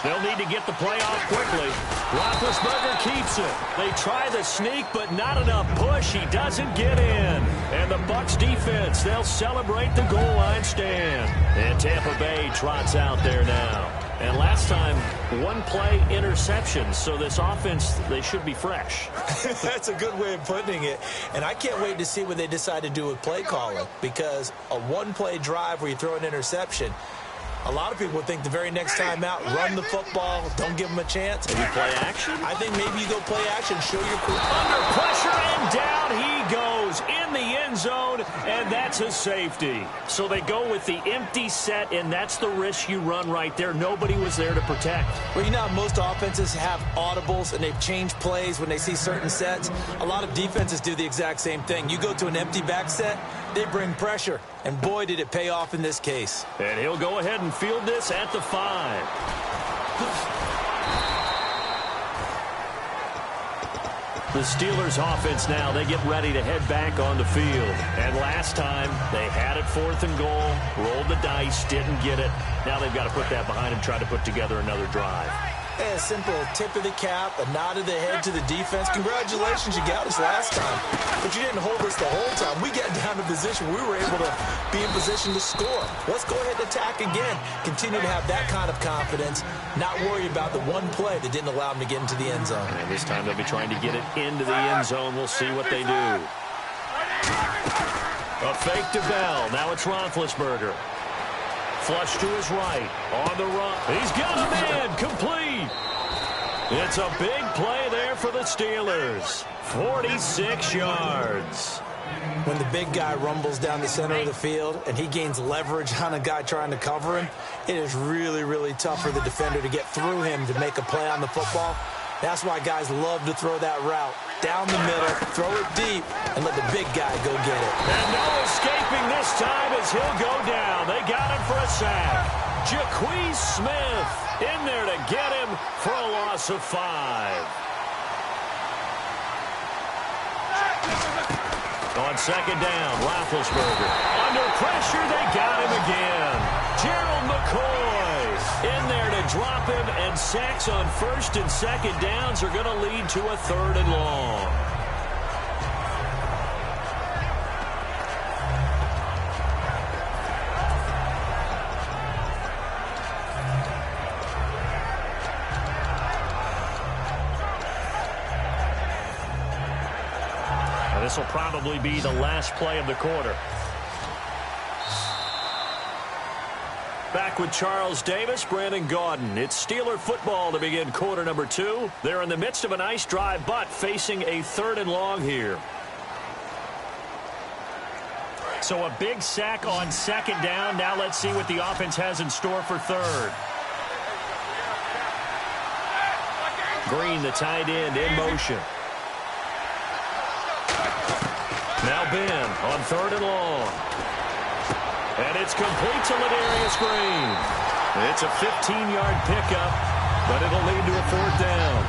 They'll need to get the play off quickly. Roethlisberger keeps it. They try the sneak, but not enough push. He doesn't get in. And the Bucs defense, they'll celebrate the goal line stand. And Tampa Bay trots out there now. And last time, 1 play interception. So this offense, they should be fresh. That's a good way of putting it. And I can't wait to see what they decide to do with play calling, because a 1-play drive where you throw an interception, a lot of people would think the very next time out, run the football, don't give them a chance. Maybe play action? I think maybe you go play action, show your career. Under pressure, and down he goes in the end zone, and that's a safety. So they go with the empty set, and that's the risk you run right there. Nobody was there to protect. Well, you know how most offenses have audibles, and they've changed plays when they see certain sets. A lot of defenses do the exact same thing. You go to an empty back set, they bring pressure, and boy, did it pay off in this case. And he'll go ahead and field this at the 5. The Steelers offense now, they get ready to head back on the field. And last time, they had it 4th and goal, rolled the dice, didn't get it. Now they've got to put that behind them, try to put together another drive. A simple tip of the cap, a nod of the head to the defense. Congratulations, you got us last time. But you didn't hold us the whole time. We got down to position. We were able to be in position to score. Let's go ahead and attack again. Continue to have that kind of confidence, not worry about the one play that didn't allow them to get into the end zone. And this time they'll be trying to get it into the end zone. We'll see what they do. A fake to Bell. Now it's Roethlisberger. Flush to his right. On the run. He's got a man. Complete. It's a big play there for the Steelers. 46 yards. When the big guy rumbles down the center of the field and he gains leverage on a guy trying to cover him, it is really, really tough for the defender to get through him to make a play on the football. That's why guys love to throw that route. Down the middle, throw it deep, and let the big guy go get it. And no escaping this time as he'll go down. They got him for a sack. Youngpeaz Smith in there to get him for a loss of 5. On second down, Roethlisberger. Under pressure, they got him again. Gerald McCoy in there to drop him, and sacks on first and second downs are going to lead to a 3rd and long. This will probably be the last play of the quarter. Back with Charles Davis, Brandon Gaudin. It's Steeler football to begin quarter number 2. They're in the midst of a nice drive, but facing a 3rd and long here. So a big sack on second down. Now let's see what the offense has in store for 3rd. Green, the tight end, in motion. Now Ben on 3rd and long. And it's complete to Ladarius Green. It's a 15-yard pickup, but it'll lead to a 4th down.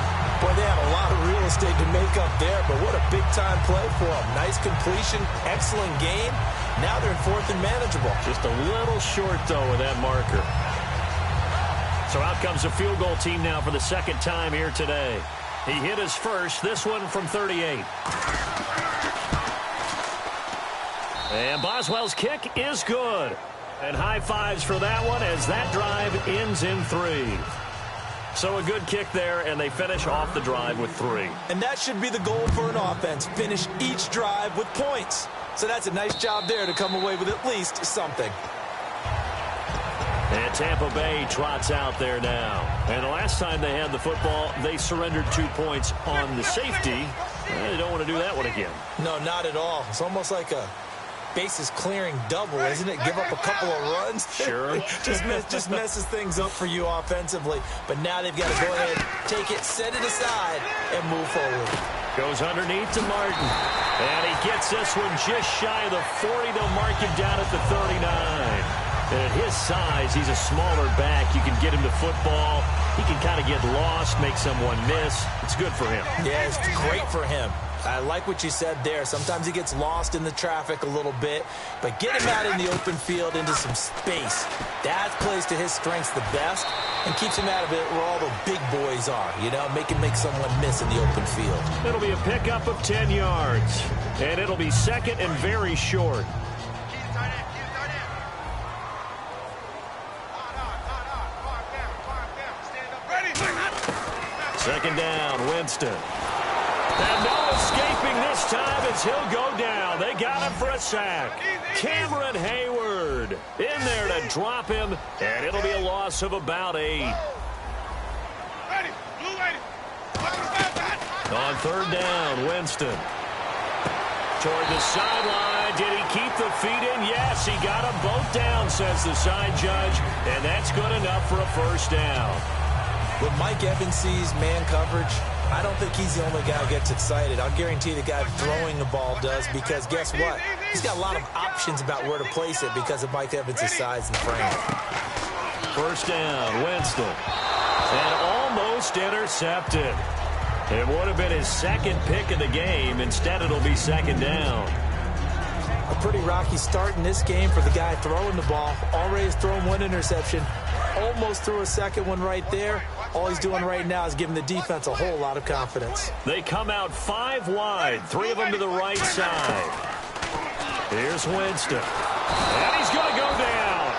Boy, they had a lot of real estate to make up there, but what a big-time play for them. Nice completion, excellent game. Now they're in 4th and manageable. Just a little short, though, with that marker. So out comes a field goal team now for the 2nd time here today. He hit his first, this one from 38. And Boswell's kick is good. And high fives for that one as that drive ends in 3. So a good kick there, and they finish off the drive with 3. And that should be the goal for an offense. Finish each drive with points. So that's a nice job there to come away with at least something. And Tampa Bay trots out there now. And the last time they had the football, they surrendered 2 points on the safety. They don't want to do that one again. No, not at all. It's almost like a bases clearing double, isn't it? Give up a couple of runs. Sure. just messes things up for you offensively. But now they've got to go ahead, take it, set it aside, and move forward. Goes underneath to Martin. And he gets this one just shy of the 40. They'll mark him down at the 39. And at his size, he's a smaller back. You can get him to football. He can kind of get lost, make someone miss. It's good for him. Yeah, it's great for him. I like what you said there. Sometimes he gets lost in the traffic a little bit, but get him out in the open field into some space. That plays to his strengths the best and keeps him out of it where all the big boys are, you know, make someone miss in the open field. It'll be a pickup of 10 yards, and it'll be 2nd and very short. Second down, Winston. And no escaping this time as he'll go down. They got him for a sack. Cameron Hayward in there to drop him, and it'll be a loss of about 8. On 3rd down, Winston. Toward the sideline. Did he keep the feet in? Yes, he got them both down, says the side judge, and that's good enough for a 1st down. When Mike Evans sees man coverage, I don't think he's the only guy who gets excited. I'll guarantee the guy throwing the ball does, because guess what? He's got a lot of options about where to place it because of Mike Evans' size and frame. 1st down, Winston. And almost intercepted. It would have been his 2nd pick of the game. Instead, it'll be 2nd down. A pretty rocky start in this game for the guy throwing the ball. Already has thrown 1 interception. Almost threw a second one right there. All he's doing right now is giving the defense a whole lot of confidence. They come out 5 wide, 3 of them to the right side. Here's Winston. And he's going to go down.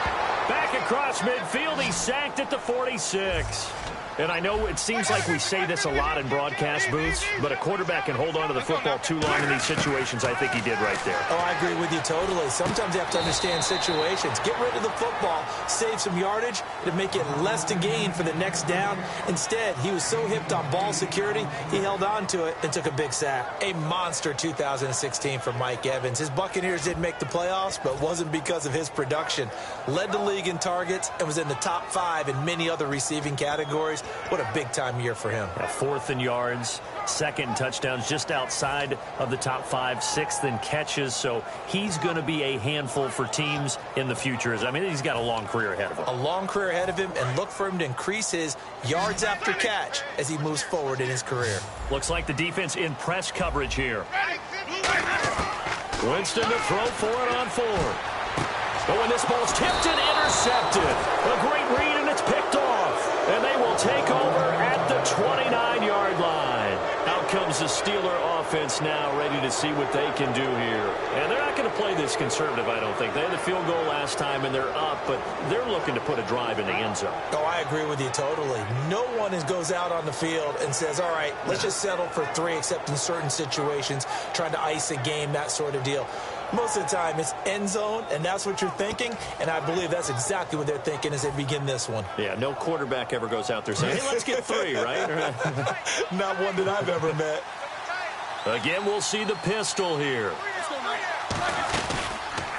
Back across midfield, he's sacked at the 46. And I know it seems like we say this a lot in broadcast booths, but a quarterback can hold on to the football too long in these situations. I think he did right there. Oh, I agree with you totally. Sometimes you have to understand situations. Get rid of the football, save some yardage to make it less to gain for the next down. Instead, he was so hipped on ball security, he held on to it and took a big sack. A monster 2016 for Mike Evans. His Buccaneers didn't make the playoffs, but wasn't because of his production. Led the league in targets and was in the top 5 in many other receiving categories. What a big-time year for him. 4th in yards, 2nd in touchdowns, just outside of the top 5, 6th in catches. So he's going to be a handful for teams in the future. I mean, he's got a long career ahead of him. A long career ahead of him, and look for him to increase his yards after catch as he moves forward in his career. Looks like the defense in press coverage here. Winston to throw for it on 4. But when this ball's tipped and intercepted, a great read, and it's picked off. And they will take over at the 29-yard line. Out comes the Steeler offense now, ready to see what they can do here. And they're not going to play this conservative, I don't think. They had the field goal last time, and they're up, but they're looking to put a drive in the end zone. Oh, I agree with you totally. No one goes out on the field and says, all right, let's just settle for 3, except in certain situations, trying to ice a game, that sort of deal. Most of the time, it's end zone, and that's what you're thinking, and I believe that's exactly what they're thinking as they begin this one. Yeah, no quarterback ever goes out there saying, hey, let's get 3, right? Not one that I've ever met. Again, we'll see the pistol here.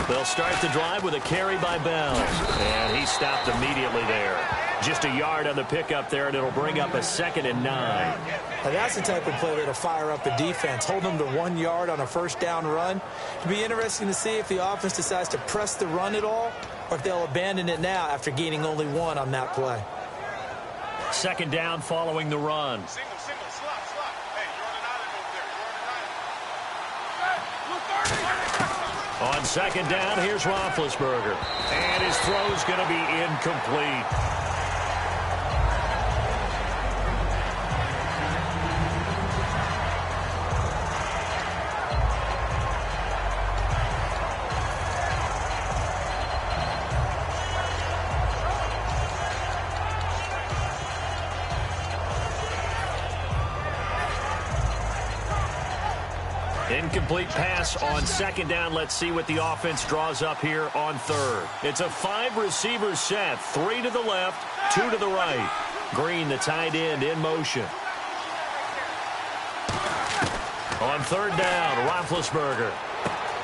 They'll start the drive with a carry by Bell, and he stopped immediately there. Just a yard on the pickup there, and it'll bring up a 2nd and 9. Now that's the type of play that'll fire up the defense. Hold them to 1 yard on a first down run. It'll be interesting to see if the offense decides to press the run at all, or if they'll abandon it now after gaining only 1 on that play. 2nd down following the run. Single, slot. Hey, you're on an island over there. On 2nd down, here's Roethlisberger. And his throw's going to be incomplete. Incomplete pass on 2nd down. Let's see what the offense draws up here on 3rd. It's a 5-receiver set. 3 to the left, 2 to the right. Green, the tight end, in motion. On 3rd down, Roethlisberger.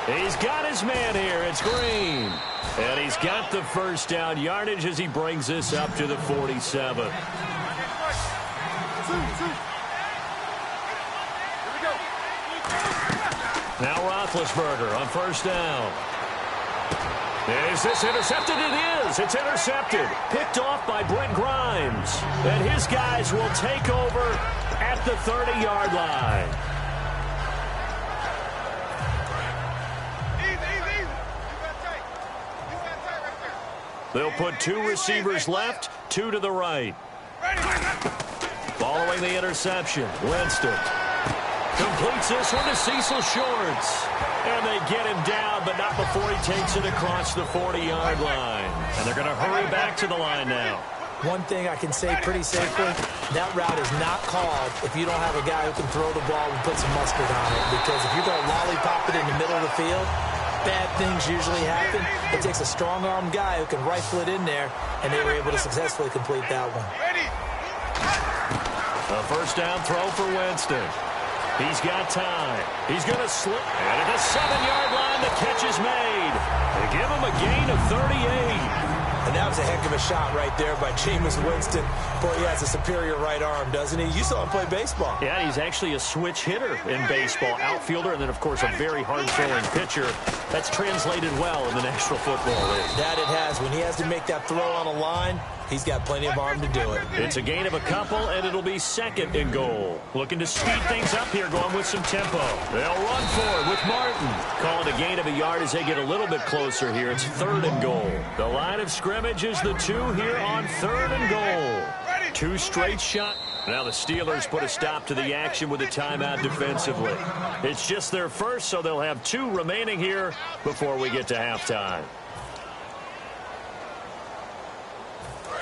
He's got his man here. It's Green. And he's got the first down yardage as he brings this up to the 47. Now Roethlisberger on 1st down. Is this intercepted? It is. It's intercepted. Picked off by Brent Grimes. And his guys will take over at the 30-yard line. They'll put 2 receivers left, 2 to the right. Following the interception, Winston completes this one to Cecil Shorts. And they get him down, but not before he takes it across the 40-yard line. And they're going to hurry back to the line now. One thing I can say pretty safely, that route is not called if you don't have a guy who can throw the ball and put some mustard on it. Because if you're going to lollipop it in the middle of the field, bad things usually happen. It takes a strong-armed guy who can rifle it in there, and they were able to successfully complete that one. A first down throw for Winston. He's got time. He's going to slip. And at the 7-yard line, the catch is made. They give him a gain of 38. And that was a heck of a shot right there by Jameis Winston. Boy, he has a superior right arm, doesn't he? You saw him play baseball. Yeah, he's actually a switch hitter in baseball. Outfielder, and then, of course, a very hard-throwing pitcher. That's translated well in the National Football League. That it has. When he has to make that throw on a line, he's got plenty of arm to do it. It's a gain of a couple, and it'll be 2nd and goal. Looking to speed things up here, going with some tempo. They'll run for it with Martin. Call it a gain of a yard as they get a little bit closer here. It's 3rd and goal. The line of scrimmage scrimmage is the 2 here on 3rd and goal. 2 straight shots. Now the Steelers put a stop to the action with a timeout defensively. It's just their first, so they'll have 2 remaining here before we get to halftime.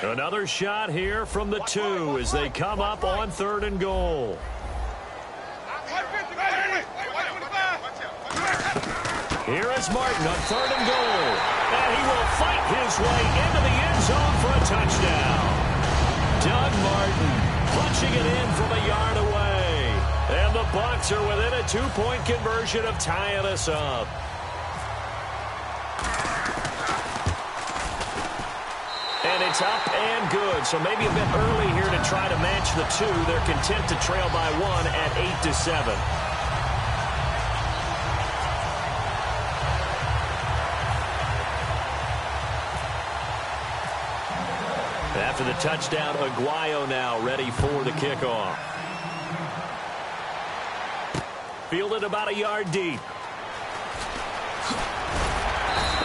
Another shot here from the 2 as they come up on 3rd and goal. Here is Martin on 3rd and goal. And he will fight his way into the end zone for a touchdown. Doug Martin punching it in from a yard away. And the Bucs are within a 2-point conversion of tying us up. And it's up and good. So maybe a bit early here to try to match the 2. They're content to trail by 1 at 8-7. After the touchdown, Aguayo now ready for the kickoff. Fielded about a yard deep.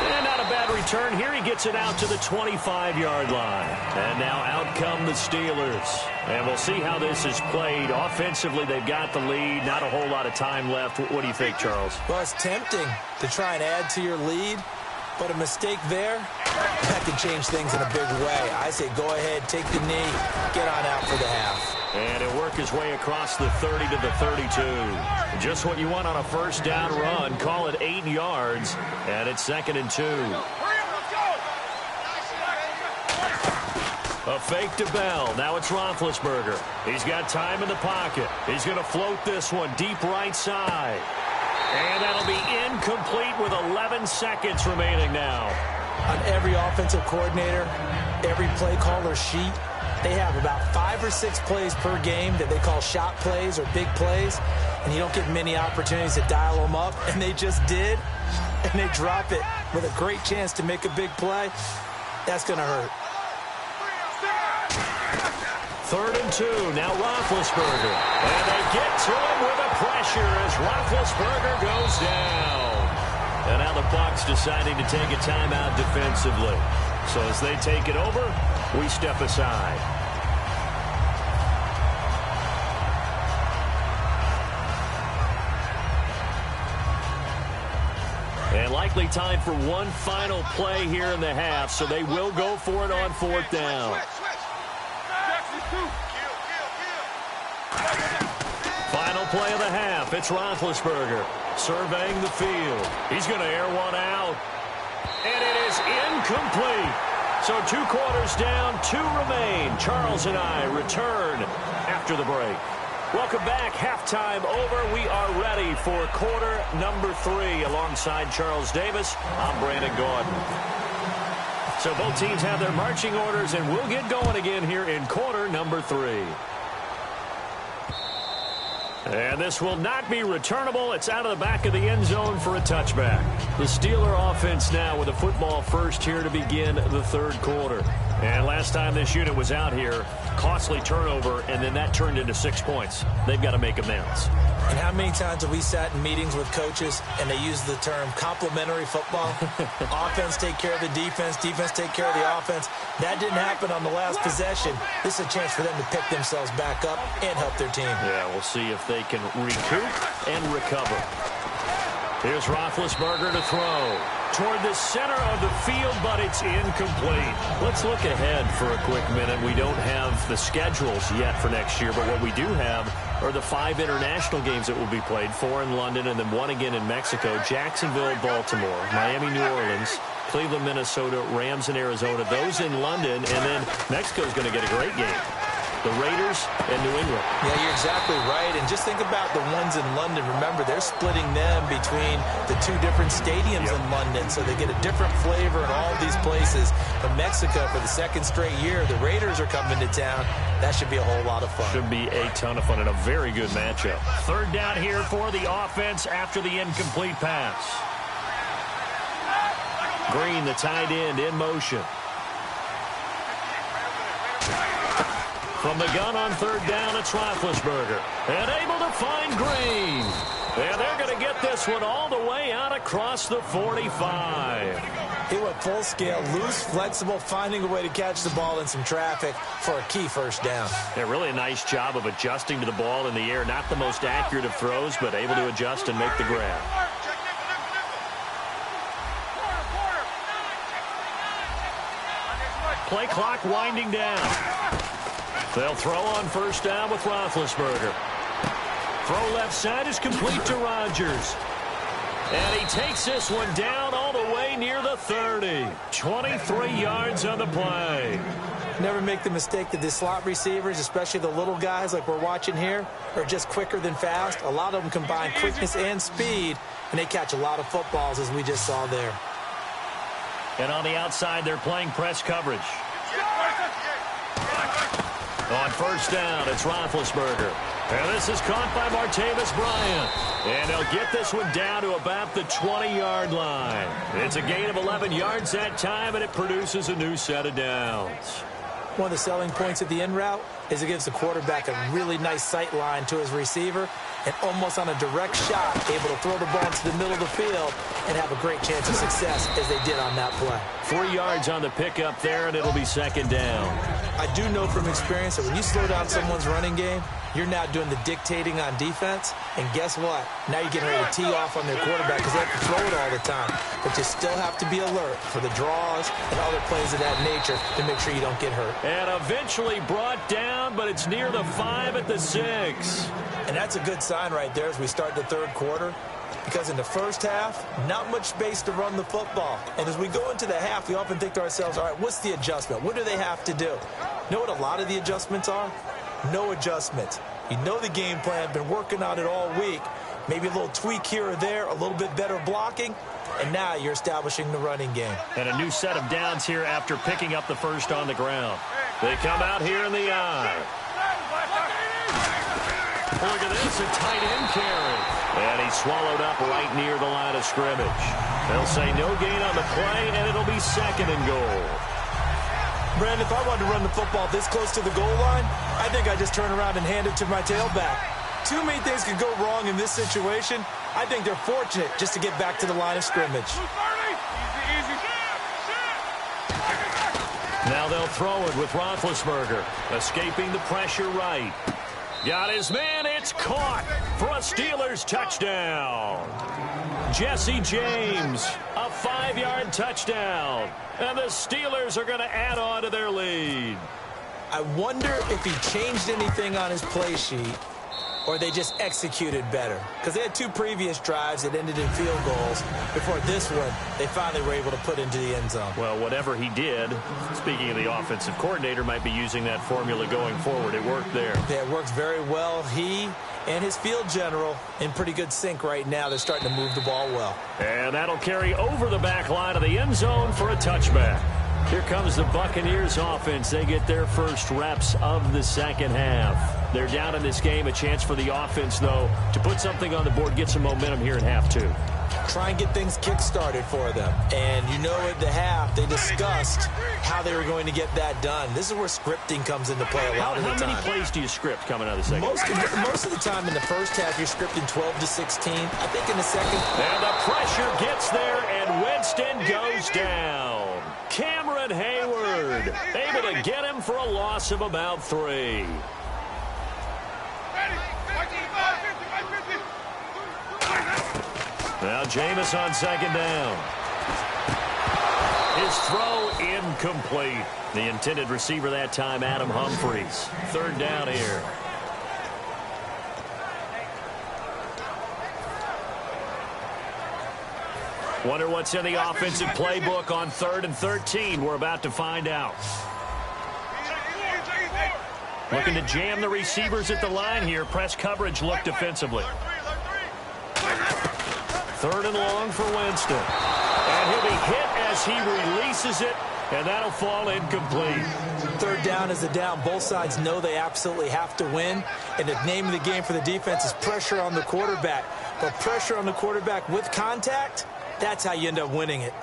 And not a bad return here. He gets it out to the 25-yard line. And now out come the Steelers. And we'll see how this is played. Offensively, they've got the lead. Not a whole lot of time left. What do you think, Charles? Well, it's tempting to try and add to your lead. But a mistake there, that can change things in a big way. I say go ahead, take the knee, get on out for the half. And he'll work his way across the 30 to the 32. Just what you want on a first down run. Call it 8 yards. And it's 2nd and 2. A fake to Bell. Now it's Roethlisberger. He's got time in the pocket. He's going to float this one deep right side. And that'll be incomplete with 11 seconds remaining now. On every offensive coordinator, every play caller sheet, they have about 5 or 6 plays per game that they call shot plays or big plays, and you don't get many opportunities to dial them up, and they just did, and they drop it with a great chance to make a big play. That's going to hurt. 3rd and 2. Now Roethlisberger. And they get to him with a pressure as Roethlisberger goes down. And now the Bucs deciding to take a timeout defensively. So as they take it over, we step aside. And likely time for one final play here in the half, so they will go for it on 4th down. Final play of the half. It's Roethlisberger surveying the field. He's going to air one out. And it is incomplete. So 2 quarters down, 2 remain. Charles and I return after the break. Welcome back. Halftime over. We are ready for quarter number 3. Alongside Charles Davis, I'm Brandon Gordon. So both teams have their marching orders, and we'll get going again here in quarter number 3. And this will not be returnable. It's out of the back of the end zone for a touchback. The Steeler offense now with a football first here to begin the 3rd quarter. And last time this unit was out here, costly turnover, and then that turned into 6 points. They've got to make amends. And how many times have we sat in meetings with coaches and they use the term complementary football? Offense take care of the defense, defense take care of the offense. That didn't happen on the last possession. This is a chance for them to pick themselves back up and help their team. Yeah, we'll see if they can recoup and recover. Here's Roethlisberger to throw toward the center of the field, but it's incomplete. Let's look ahead for a quick minute. We don't have the schedules yet for next year, but what we do have are the 5 international games that will be played, 4 in London and then 1 again in Mexico, Jacksonville, Baltimore, Miami, New Orleans, Cleveland, Minnesota, Rams in Arizona, those in London, and then Mexico's going to get a great game. The Raiders and New England. Yeah, you're exactly right. And just think about the ones in London. Remember, they're splitting them between the 2 different stadiums in London, so they get a different flavor in all these places. But Mexico, for the 2nd straight year, the Raiders are coming to town. That should be a whole lot of fun. Should be a ton of fun and a very good matchup. 3rd down here for the offense after the incomplete pass. Green, the tight end, in motion. From the gun on 3rd down, it's Roethlisberger. And able to find Green. And they're going to get this one all the way out across the 45. He went full scale, loose, flexible, finding a way to catch the ball in some traffic for a key first down. Yeah, really a nice job of adjusting to the ball in the air. Not the most accurate of throws, but able to adjust and make the grab. Play clock winding down. They'll throw on first down with Roethlisberger. Throw left side is complete to Rodgers. And he takes this one down all the way near the 30. 23 yards on the play. Never make the mistake that the slot receivers, especially the little guys like we're watching here, are just quicker than fast. A lot of them combine quickness and speed, and they catch a lot of footballs, as we just saw there. And on the outside, they're playing press coverage. On first down, it's Roethlisberger. And this is caught by Martavis Bryant. And they'll get this one down to about the 20-yard line. It's a gain of 11 yards that time, and it produces a new set of downs. One of the selling points of the in route is it gives the quarterback a really nice sight line to his receiver and almost on a direct shot able to throw the ball into the middle of the field and have a great chance of success as they did on that play. 3 yards on the pickup there, and it'll be second down. I do know from experience that when you slow down someone's running game, you're now doing the dictating on defense, and guess what? Now you're getting ready to tee off on their quarterback because they have to throw it all the time. But you still have to be alert for the draws and other plays of that nature to make sure you don't get hurt. And eventually brought down, but it's near the 5 at the 6. And that's a good sign right there as we start the third quarter. Because in the first half, not much space to run the football. And as we go into the half, we often think to ourselves, all right, what's the adjustment? What do they have to do? You know what a lot of the adjustments are? No adjustments. You know the game plan, been working on it all week. Maybe a little tweak here or there, a little bit better blocking, and now you're establishing the running game. And a new set of downs here after picking up the first on the ground. They come out here in the eye. Look at this, a tight end carry. And he's swallowed up right near the line of scrimmage. They'll say no gain on the play, and it'll be second and goal. Brandon, if I wanted to run the football this close to the goal line, I think I'd just turn around and hand it to my tailback. Too many things could go wrong in this situation. I think they're fortunate just to get back to the line of scrimmage. Now they'll throw it with Roethlisberger, escaping the pressure right. Got his man, it's caught for a Steelers touchdown. Jesse James, a 5-yard touchdown. And the Steelers are going to add on to their lead. I wonder if he changed anything on his play sheet or they just executed better. Because they had 2 previous drives that ended in field goals. Before this one, they finally were able to put into the end zone. Well, whatever he did, speaking of the offensive coordinator, might be using that formula going forward. It worked there. Yeah, it works very well. He and his field general in pretty good sync right now. They're starting to move the ball well. And that'll carry over the back line of the end zone for a touchback. Here comes the Buccaneers offense. They get their first reps of the second half. They're down in this game. A chance for the offense, though, to put something on the board, get some momentum here in half 2. Try and get things kick-started for them. And you know at the half, they discussed how they were going to get that done. This is where scripting comes into play a lot of the time. How many plays do you script coming out of the second? Most of the time in the first half, you're scripting 12 to 16. I think in the second. And the pressure gets there, and Winston goes down. Cameron Hayward able to get him for a loss of about 3. Now Jameis on second down. His throw incomplete. The intended receiver that time, Adam Humphries. Third down here. Wonder what's in the offensive playbook on 3rd and 13. We're about to find out. Looking to jam the receivers at the line here. Press coverage look defensively. 3rd and long for Winston. And he'll be hit as he releases it, and that'll fall incomplete. 3rd down is a down. Both sides know they absolutely have to win, and the name of the game for the defense is pressure on the quarterback. But pressure on the quarterback with contact, that's how you end up winning it.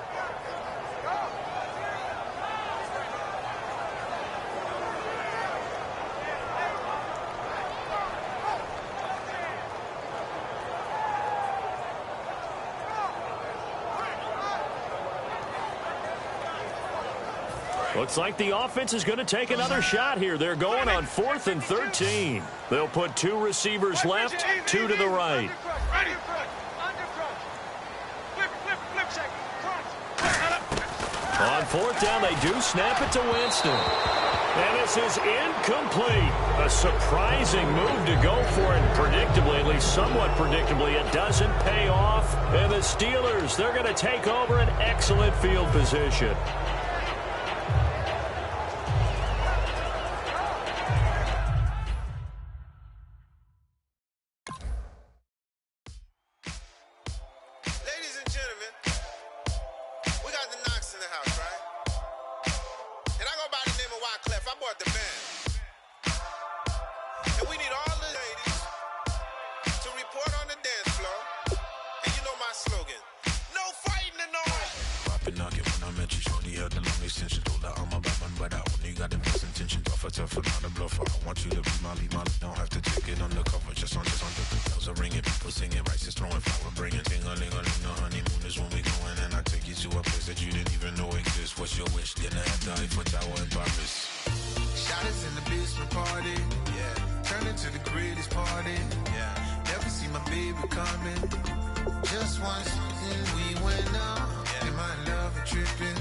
Looks like the offense is going to take another shot here. They're going on 4th and 13. They'll put 2 receivers left, 2 to the right. On 4th down, they do snap it to Winston. And this is incomplete. A surprising move to go for it. Predictably, at least somewhat predictably, it doesn't pay off. And the Steelers, they're going to take over an excellent field position. Ladies and gentlemen, we got the Knox in the house, right? And I go by the name of Wyclef. I bought the band. And we need all the ladies to report on the dance floor. And you know my slogan, no fighting in the hall. Poppin' nugget when I met you, shorty had the long extension. Told her I'm a Batman, but I only got the best intention. Tougher, not a bluffer. I want you to be Molly. Don't have to take it undercover. Just on the bells are ringing. People singing, rice is throwing flower, bringing ting-a-ling-a-ling. The honeymoon is when we going, and I take you to a place that you didn't even know exists. What's your wish? Dinner at the Eiffel Tower in Paris. Shot us in the basement party, yeah. Turn into the greatest party, yeah. Never see my baby coming. Just once, then we went out. Yeah. Am I in love or tripping?